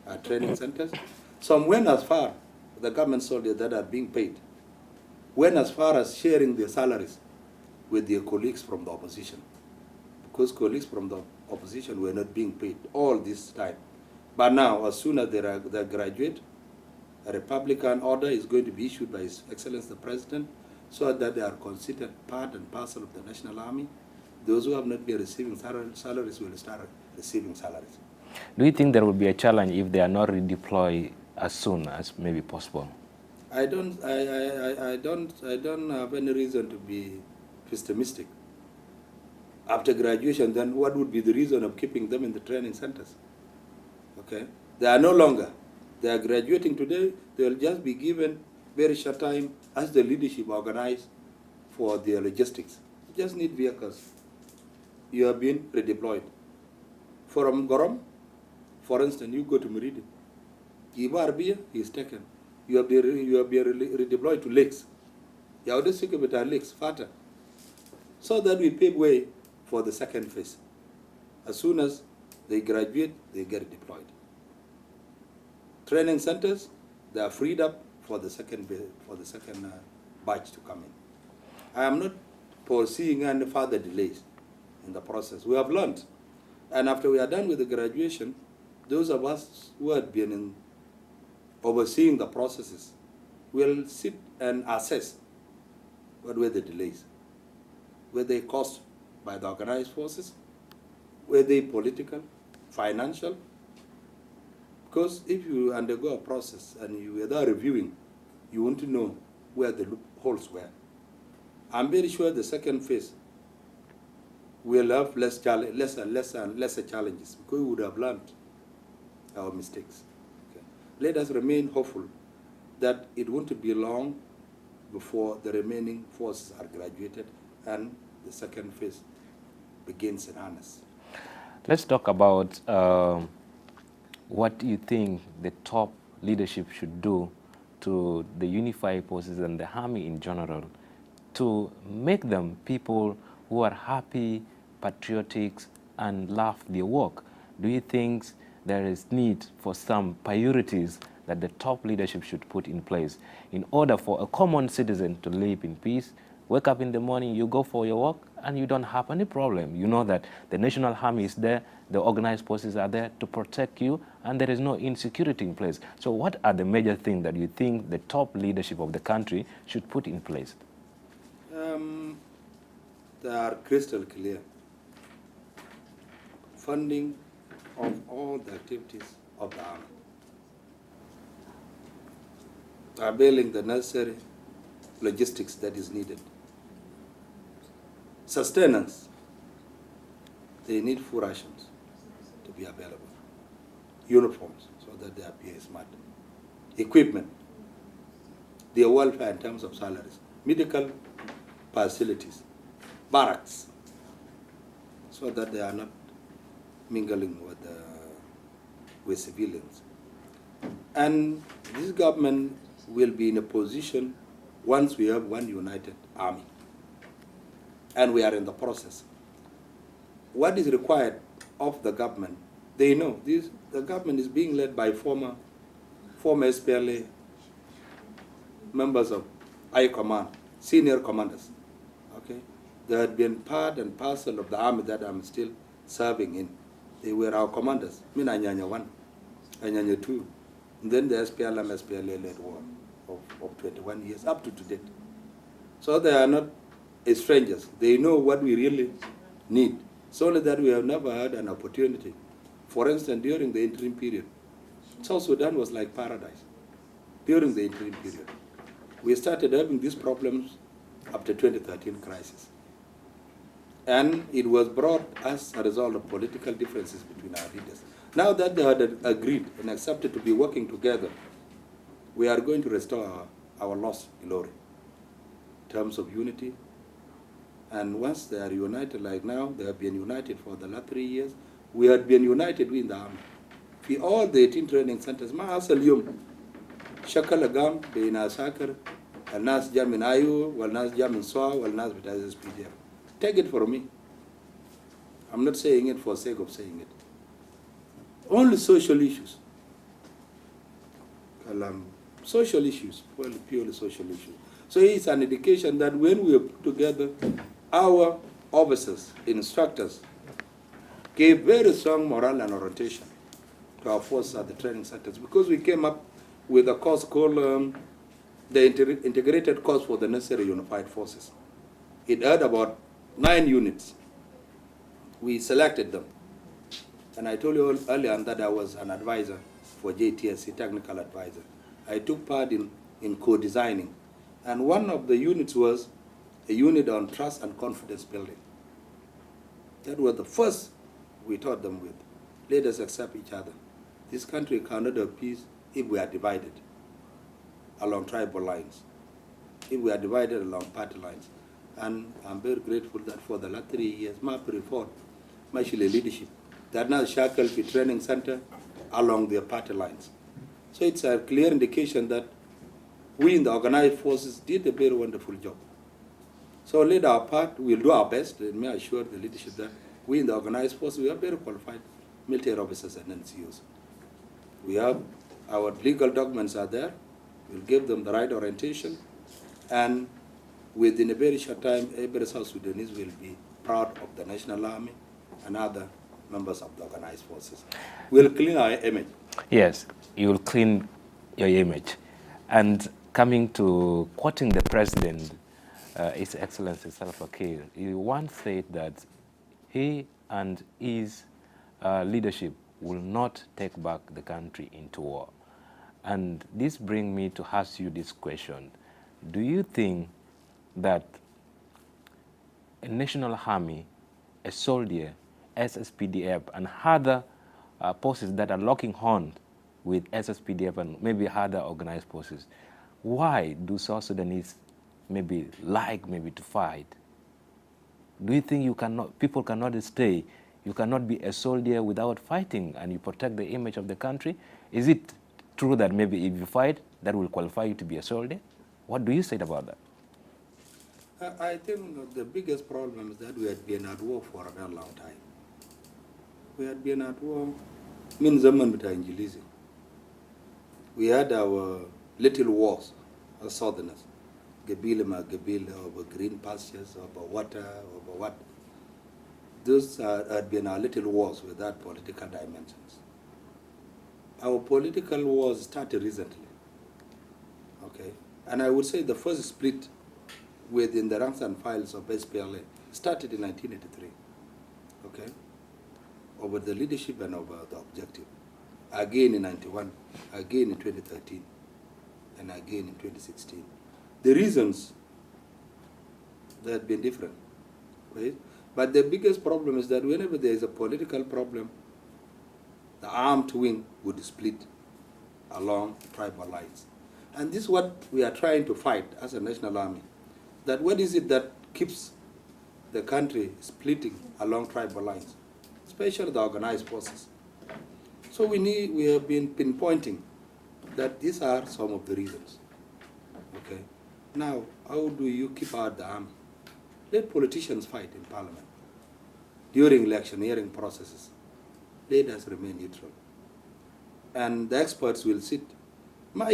at training centers. Some went as far, the government soldiers that are being paid, went as far as sharing their salaries with their colleagues from the opposition, because colleagues from the opposition were not being paid all this time. But now, as soon as they graduate, a Republican order is going to be issued by His Excellency the President, so that they are considered part and parcel of the National Army. Those who have not been receiving salaries will start receiving salaries. Do you think there will be a challenge if they are not redeployed as soon as maybe possible? I don't have any reason to be pessimistic. After graduation, then what would be the reason of keeping them in the training centers? Okay, they are no longer. They are graduating today. They will just be given very short time as the leadership organized for their logistics. You just need vehicles. You have been redeployed. From Gorom, for instance, you go to Meridi. Iba Arbia is taken. You have been redeployed to lakes. Yaude Sikabeta lakes, Fata. So that we pave way for the second phase. As soon as they graduate, they get deployed. Training centers, they are freed up for the second batch to come in. I am not foreseeing any further delays in the process. We have learned. And after we are done with the graduation, those of us who had been overseeing the processes will sit and assess what were the delays. Were they caused by the organized forces? Were they political, financial? Because if you undergo a process and you are there reviewing, you want to know where the loopholes were. I'm very sure the second phase will have lesser challenges because we would have learned our mistakes. Okay. Let us remain hopeful that it won't be long before the remaining forces are graduated and the second phase begins in earnest. Let's talk about what you think the top leadership should do to the unified forces and the army in general to make them people who are happy, patriotic, and love their work. Do you think there is need for some priorities that the top leadership should put in place in order for a common citizen to live in peace? Wake up in the morning, you go for your work, and you don't have any problem. You know that the national army is there, the organized forces are there to protect you, and there is no insecurity in place. So what are the major things that you think the top leadership of the country should put in place? They are crystal clear. Funding of all the activities of the army. Availing the necessary logistics that is needed. Sustenance. They need food rations to be available. Uniforms, so that they appear smart. Equipment. Their welfare in terms of salaries. Medical facilities. Barracks, so that they are not mingling with civilians. And this government will be in a position once we have one united army. And we are in the process. What is required of the government? They know the government is being led by former SPLA members of I Command, senior commanders. Okay? They had been part and parcel of the army that I'm still serving in. They were our commanders, Anyanya 1, Anyanya 2, and then the SPLA-led war of 21 years up to today. So they are not strangers. They know what we really need. It's only that we have never had an opportunity. For instance, during the interim period, South Sudan was like paradise. During the interim period, we started having these problems after 2013 crisis. And it was brought as a result of political differences between our leaders. Now that they had agreed and accepted to be working together, we are going to restore our lost glory in terms of unity. And once they are united, like now, they have been united for the last 3 years, we had been united in the army. For all the 18 training centers, ma asal yum, shakal agam, beina sakar, al nas jam in ayu, wal nas jam in soa, wal nas bitazes PDF. Take it from me. I'm not saying it for the sake of saying it. Only social issues. Social issues, purely social issues. So it's an indication that when we put together, our officers, instructors, gave very strong morale and orientation to our forces at the training centers because we came up with a course called the Integrated Course for the Necessary Unified Forces. It had about 9 units. We selected them. And I told you earlier that I was an advisor for JTSC, technical advisor. I took part in in co-designing. And one of the units was a unit on trust and confidence building. That was the first we taught them with. Let us accept each other. This country cannot have peace if we are divided along tribal lines, if we are divided along party lines. And I'm very grateful that for the last 3 years, MAP reform, Mashile leadership, that now shackled the training center along their party lines. So it's a clear indication that we in the organized forces did a very wonderful job. So let our part, we'll do our best, and may assure the leadership that we in the organized forces, we are very qualified military officers and NCOs. We have, our legal documents are there, we'll give them the right orientation, and within a very short time, every South Sudanese will be proud of the National Army and other members of the organized forces. We'll clean our image. Yes, you will clean your image. And coming to quoting the president, His Excellency Salva Kiir, he once said that he and his leadership will not take back the country into war. And this brings me to ask you this question. Do you think that a national army, a soldier, SSPDF, and other forces that are locking horns with SSPDF and maybe other organized forces, why do South Sudanese maybe to fight? Do you think people cannot stay? You cannot be a soldier without fighting and you protect the image of the country? Is it true that maybe if you fight, that will qualify you to be a soldier? What do you say about that? I think the biggest problem is that we had been at war for a very long time. We had been at war, means zaman bita Injilizi. We had our little wars as Southerners. Gabila ma Gabila, over green pastures, over water, over what. Those had been our little wars without political dimensions. Our political wars started recently, okay? And I would say the first split within the ranks and files of SPLA started in 1983, okay? Over the leadership and over the objective. Again in 91, again in 2013, and again in 2016. The reasons, they had been different, right? But the biggest problem is that whenever there is a political problem, the armed wing would split along tribal lines. And this is what we are trying to fight as a national army. That what is it that keeps the country splitting along tribal lines, especially the organized forces. So we have been pinpointing that these are some of the reasons. Okay. Now, how do you keep out the army? Let politicians fight in parliament during electioneering processes. Let us remain neutral. And the experts will sit. Not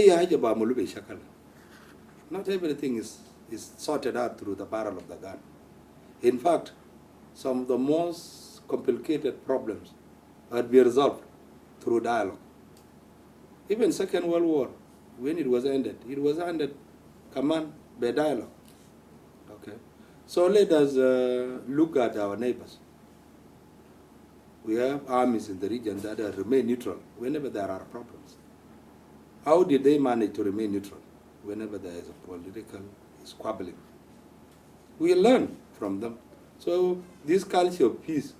everything is sorted out through the barrel of the gun. In fact, some of the most complicated problems had been resolved through dialogue. Even Second World War, when it was ended command by dialogue. Okay. So let us look at our neighbors. We have armies in the region that remain neutral whenever there are problems. How did they manage to remain neutral whenever there is a political squabbling? We learn from them. So this culture of peace,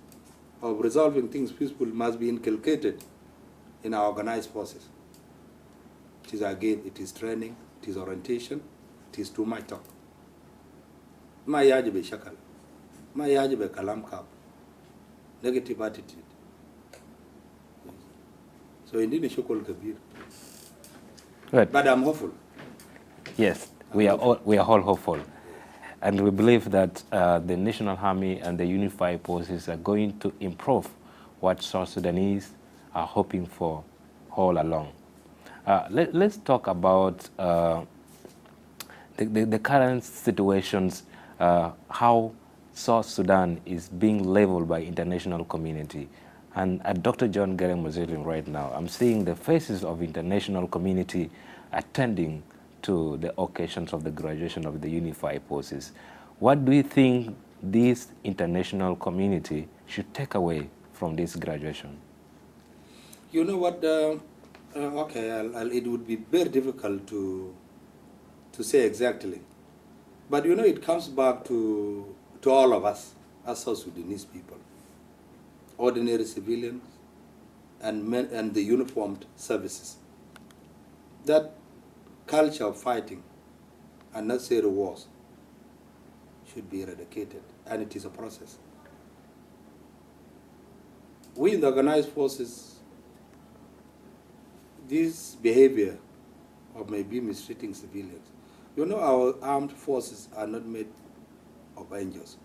of resolving things peacefully, must be inculcated in our organized forces. It is again, it is training, it is orientation, it is too much talk. Ma yaji be shakal, ma yaji be kalam kab, negative attitude. So indeed, shokol kabir. Right. But I'm hopeful. Yes, we are all hopeful. And we believe that the National Army and the Unified Forces are going to improve what South Sudanese are hoping for all along. Let's talk about the current situations, how South Sudan is being labeled by international community. And at Dr. John Garang Mausoleum right now, I'm seeing the faces of international community attending to the occasions of the graduation of the Unified Forces. What do you think this international community should take away from this graduation? You know what, okay, it would be very difficult to to say exactly. But you know, it comes back to all of us as South Sudanese people, ordinary civilians and the uniformed services. That culture of fighting unnecessary wars should be eradicated, and it is a process. We in the organized forces, this behavior of maybe mistreating civilians, you know, our armed forces are not made of angels.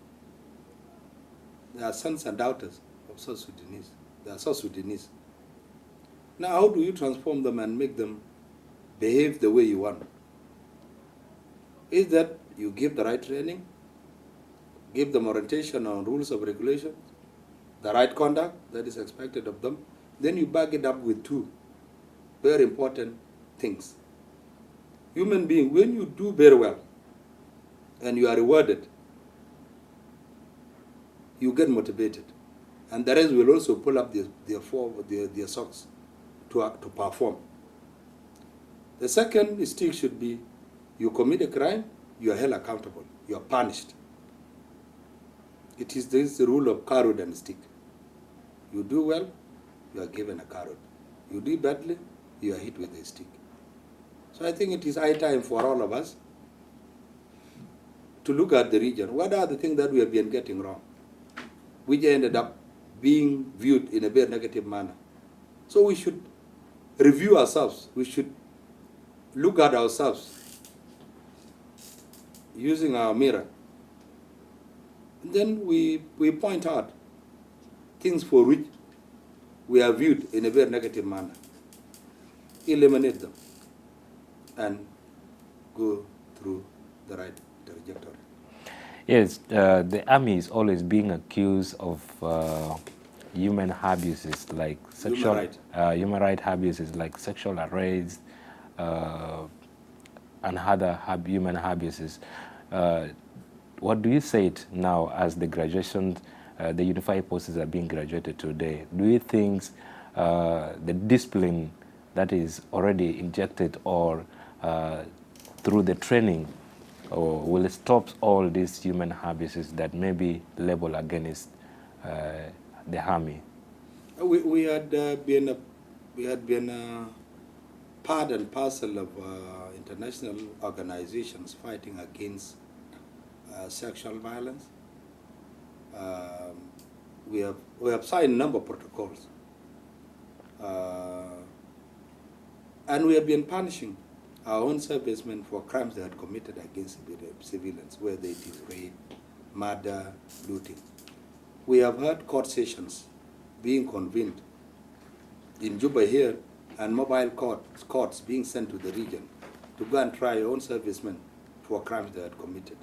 They are sons and daughters of South Sudanese. They are South Sudanese. Now, how do you transform them and make them behave the way you want? Is that you give the right training, give them orientation on rules of regulation, the right conduct that is expected of them, then you back it up with two very important things. Human being, when you do very well and you are rewarded, you get motivated. And the rest will also pull up their socks to perform. The second stick should be, you commit a crime, you are held accountable, you are punished. It is this rule of carrot and stick. You do well, you are given a carrot. You do badly, you are hit with a stick. So I think it is high time for all of us to look at the region. What are the things that we have been getting wrong, which ended up being viewed in a very negative manner? So we should review ourselves. We should look at ourselves using our mirror. And then we point out things for which we are viewed in a very negative manner. Eliminate them and go through the right trajectory. Yes, the army is always being accused of human abuses like sexual human right abuses like sexual arrays and other human abuses. What do you say it now as the graduations, the unified forces are being graduated today? Do you think the discipline that is already injected or through the training or will stop all these human abuses that may be leveled against the army? We had been part and parcel of international organizations fighting against sexual violence. We have signed a number of protocols, and we have been punishing our own servicemen for crimes they had committed against civilians, whether it is rape, murder, looting. We have had court sessions being convened in Juba here, and mobile courts being sent to the region to go and try our own servicemen for crimes they had committed.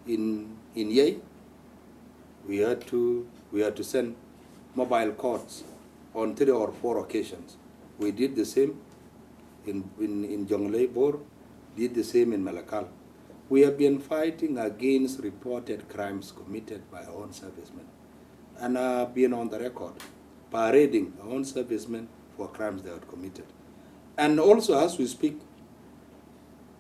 In Ye, we had to send mobile courts on 3 or 4 occasions. We did the same in Jonglei Bor, did the same in Malakal. We have been fighting against reported crimes committed by our own servicemen, and have been on the record parading our own servicemen for crimes they had committed. And also, as we speak,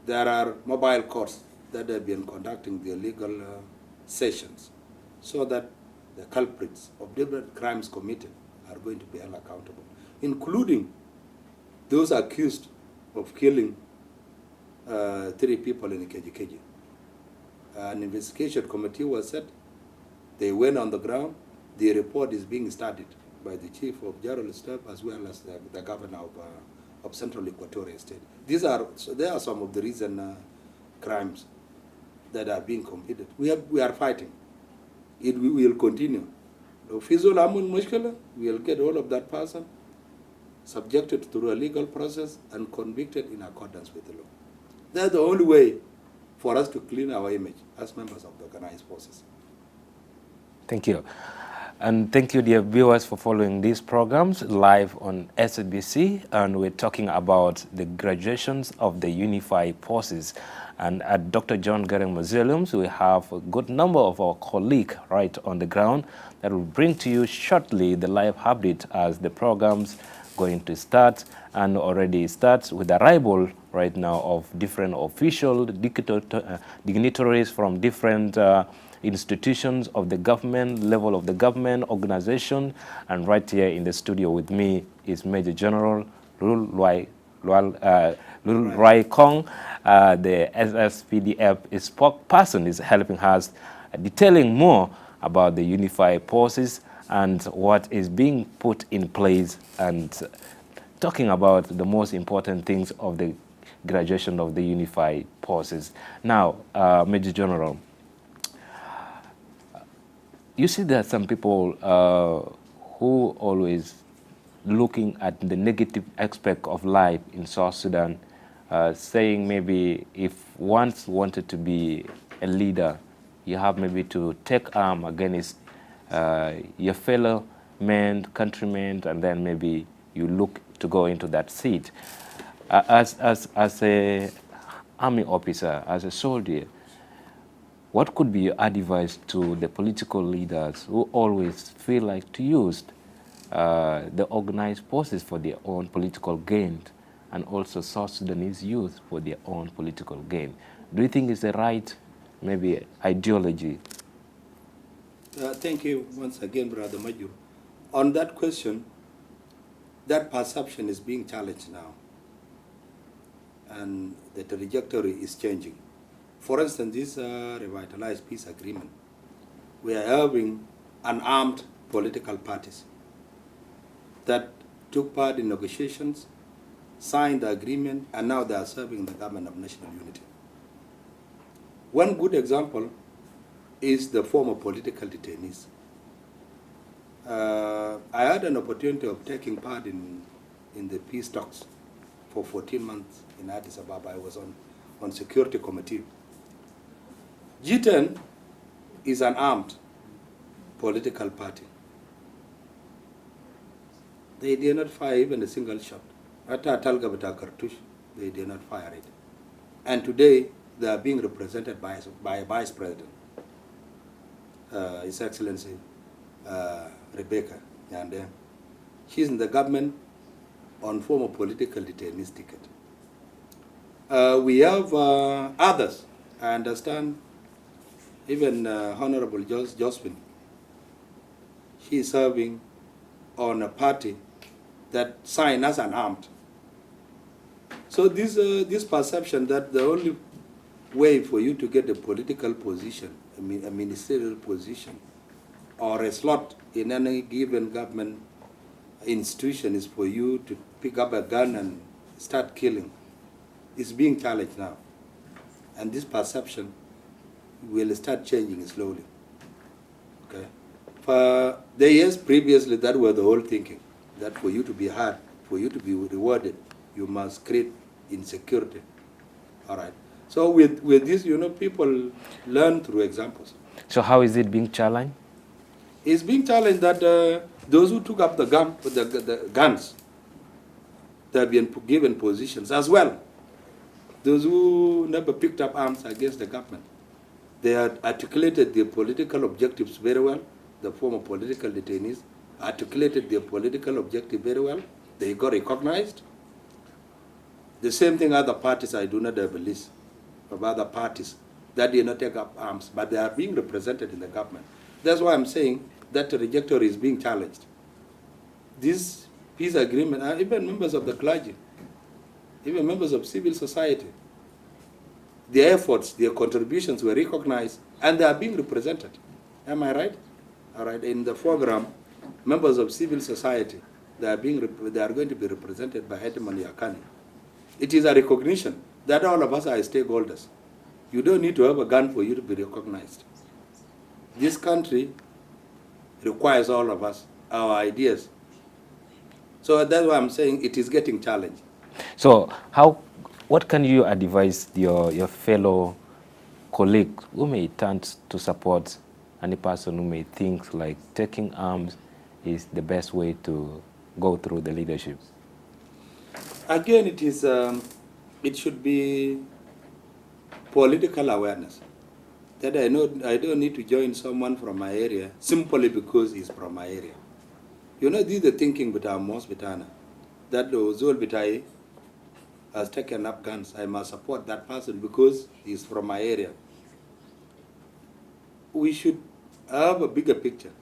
there are mobile courts that have been conducting the legal sessions so that the culprits of different crimes committed are going to be held accountable, including those accused of killing 3 people in Keji. An investigation committee was set. They went on the ground. The report is being studied by the chief of general staff as well as the governor of Central Equatorial State. There are some of the recent crimes that are being committed. We are fighting. We will continue. We will get all of that person subjected through a legal process and convicted in accordance with the law. That's the only way for us to clean our image as members of the organized forces. Thank you. And thank you, dear viewers, for following these programs live on SBC. And we're talking about the graduations of the unified forces. And at Dr. John Garang Mausoleum, we have a good number of our colleagues right on the ground that will bring to you shortly the live update as the programs going to start, and already starts with the arrival right now of different official dignitaries from different institutions of the government, level of the government, organization. And right here in the studio with me is Major General Lul Ruai Kong. The SSPDF spokesperson is helping us, detailing more about the unified forces and what is being put in place, and talking about the most important things of the graduation of the unified forces. Now, Major General, you see that some people who always looking at the negative aspect of life in South Sudan, saying maybe if once wanted to be a leader, you have maybe to take arm against your fellow men, countrymen, and then maybe you look to go into that seat. As a army officer, as a soldier, what could be your advice to the political leaders who always feel like to use the organized forces for their own political gain, and also South Sudanese youth for their own political gain? Do you think it's the right, maybe, ideology? Thank you once again, Brother Majur. On that question, that perception is being challenged now, and the trajectory is changing. For instance, this revitalized peace agreement, we are having unarmed political parties that took part in negotiations, signed the agreement, and now they are serving the government of national unity. One good example is the former political detainees. I had an opportunity of taking part in the peace talks for 14 months in Addis Ababa. I was on security committee. G10 is an armed political party. They did not fire even a single shot. Ata Talgabata Kartush, they did not fire it. And today, they are being represented by a vice president, His Excellency Rebecca Yande. She's in the government on former political detainees ticket. We have others, I understand, even Honorable Josephine. She is serving on a party that signed as unarmed. So this perception that the only way for you to get a political position, a ministerial position, or a slot in any given government institution is for you to pick up a gun and start killing, is being challenged now. And this perception will start changing slowly. Okay? For the years previously, that were the whole thinking, that for you to be hard, for you to be rewarded, you must create insecurity. All right. So with this, people learn through examples. So how is it being challenged? It's being challenged that those who took up the guns, they have been given positions as well. Those who never picked up arms against the government, they had articulated their political objectives very well. The former political detainees articulated their political objective very well. They got recognized. The same thing other parties, I do not have a list of other parties that did not take up arms, but they are being represented in the government. That's why I'm saying that the trajectory is being challenged. This peace agreement, even members of the clergy, even members of civil society, their efforts, their contributions were recognized, and they are being represented. Am I right? All right. In the program, members of civil society, they are going to be represented by Hetman Yakani. It is a recognition that all of us are stakeholders. You don't need to have a gun for you to be recognized. This country requires all of us, our ideas. So that's why I'm saying it is getting challenged. So what can you advise your fellow colleagues who may turn to support any person who may think like taking arms is the best way to go through the leadership? Again, it should be political awareness. That I don't need to join someone from my area simply because he's from my area. This is the thinking with our most bitana. that Zul Bitai has taken up guns, I must support that person because he's from my area. We should have a bigger picture.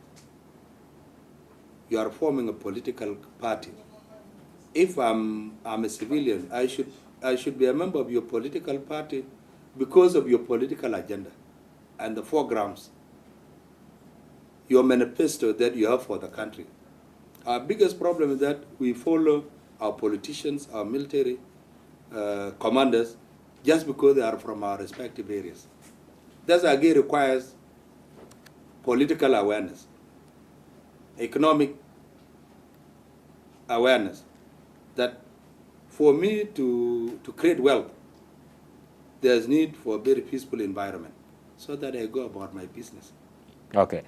You are forming a political party. If I'm a civilian, I should be a member of your political party because of your political agenda and the foregrounds, your manifesto that you have for the country. Our biggest problem is that we follow our politicians, our military commanders, just because they are from our respective areas. That again requires political awareness, economic awareness, that for me to create wealth, there's need for a very peaceful environment so that I go about my business. Okay.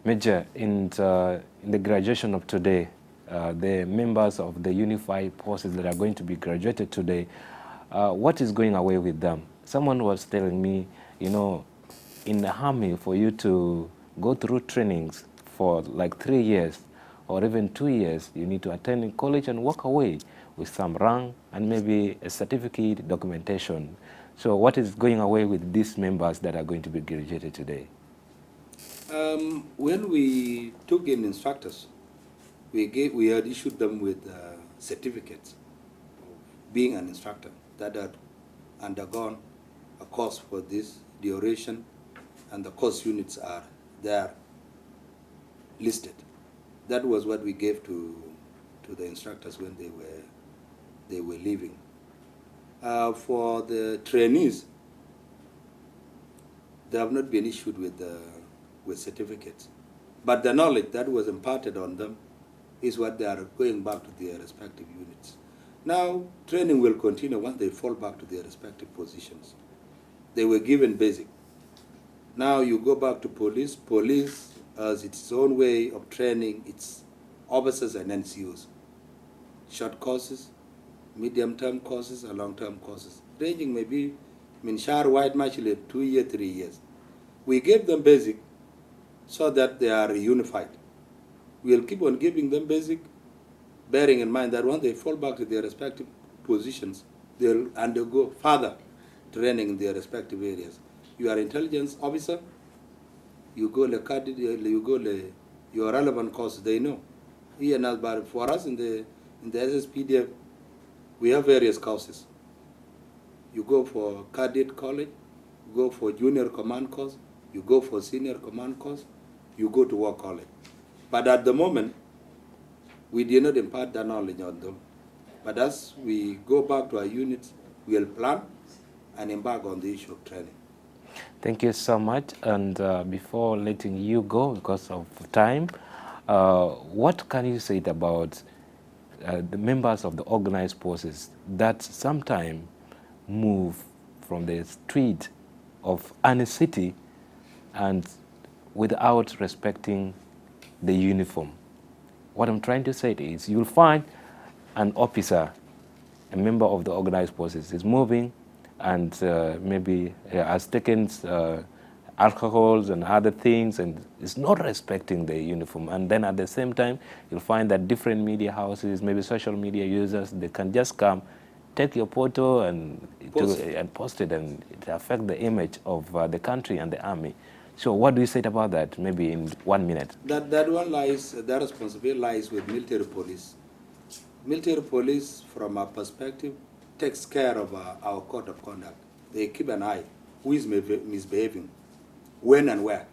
Major, in the graduation of today, the members of the unified forces that are going to be graduated today, what is going away with them? Someone was telling me, you know, in the army, for you to go through trainings for like 3 years or even 2 years, you need to attend college and walk away with some rank and maybe a certificate documentation. So what is going away with these members that are going to be graduated today? When we took in instructors, we had issued them with certificates of being an instructor that had undergone a course for this duration, and the course units are there listed. That was what we gave to the instructors when they were leaving. For the trainees, they have not been issued with certificates, but the knowledge that was imparted on them is what they are going back to their respective units. Now, training will continue once they fall back to their respective positions. They were given basic. Now you go back to police. Police has its own way of training its officers and NCOs. Short courses, medium-term courses, and long-term courses, ranging maybe Minshar White Marshal 2 years, 3 years. We gave them basic so that they are unified. We'll keep on giving them basic, bearing in mind that once they fall back to their respective positions, they'll undergo further training in their respective areas. You are intelligence officer, you go your relevant course, they know. Here now, but for us in the SSPDF, we have various courses. You go for cadet college, you go for junior command course, you go for senior command course, you go to war college. But at the moment, we did not impart that knowledge on them. But as we go back to our units, we'll plan and embark on the issue of training. Thank you so much. And before letting you go, because of time, what can you say about the members of the organized forces that sometimes move from the street of any city and without respecting the uniform? What I'm trying to say is you'll find an officer, a member of the organized forces, is moving and maybe has taken alcohols and other things and is not respecting the uniform. And then at the same time, you'll find that different media houses, maybe social media users, they can just come, take your photo and post it, and it affects the image of the country and the army. So what do you say about that, maybe in 1 minute? That one lies, that responsibility lies with military police. Military police, from our perspective, takes care of our code of conduct. They keep an eye who is misbehaving, when and where.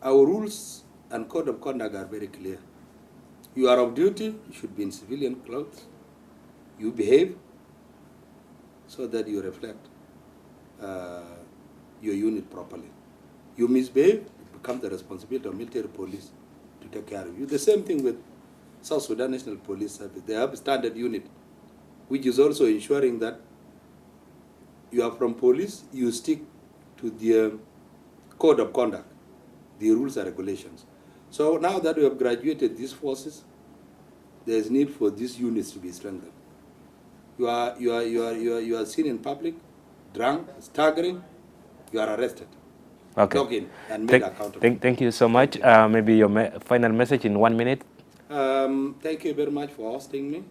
Our rules and code of conduct are very clear. You are off duty, you should be in civilian clothes. You behave so that you reflect your unit properly. You misbehave, it becomes the responsibility of military police to take care of you. The same thing with South Sudan National Police Service. They have a standard unit, which is also ensuring that you are from police, you stick to the code of conduct, the rules and regulations. So now that we have graduated these forces, there is need for these units to be strengthened. You are seen in public, drunk, staggering, you are arrested. Okay. Log in and made accountable. Thank you so much. Maybe your final message in 1 minute. Thank you very much for hosting me.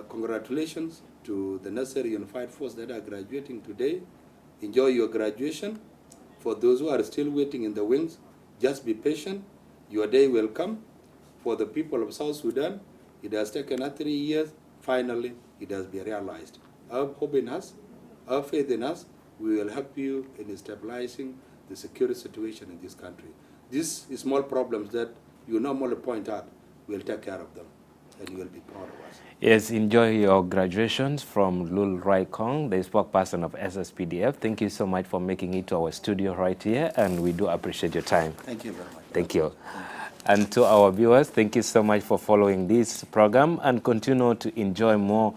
Congratulations to the necessary unified force that are graduating today. Enjoy your graduation. For those who are still waiting in the wings, just be patient. Your day will come. For the people of South Sudan, it has taken us 3 years. Finally, it has been realized. Have hope in us, have faith in us. We will help you in stabilizing the security situation in this country. These small problems that you normally point out, we'll take care of them, and you will be proud of us. Yes, enjoy your graduations from Lul Ruai Kong, the spokesperson of SSPDF. Thank you so much for making it to our studio right here, and we do appreciate your time. Thank you very much. Thank you. And to our viewers, thank you so much for following this program, and continue to enjoy more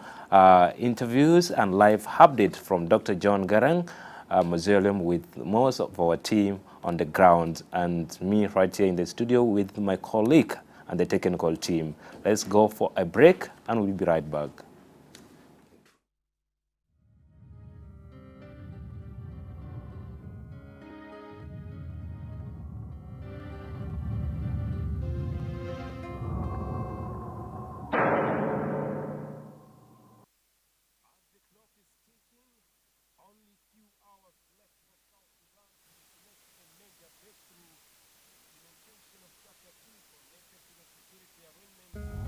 interviews and live updates from Dr. John Garang Mausoleum with most of our team on the ground, and me right here in the studio with my colleague and the technical team. Let's go for a break, and we'll be right back.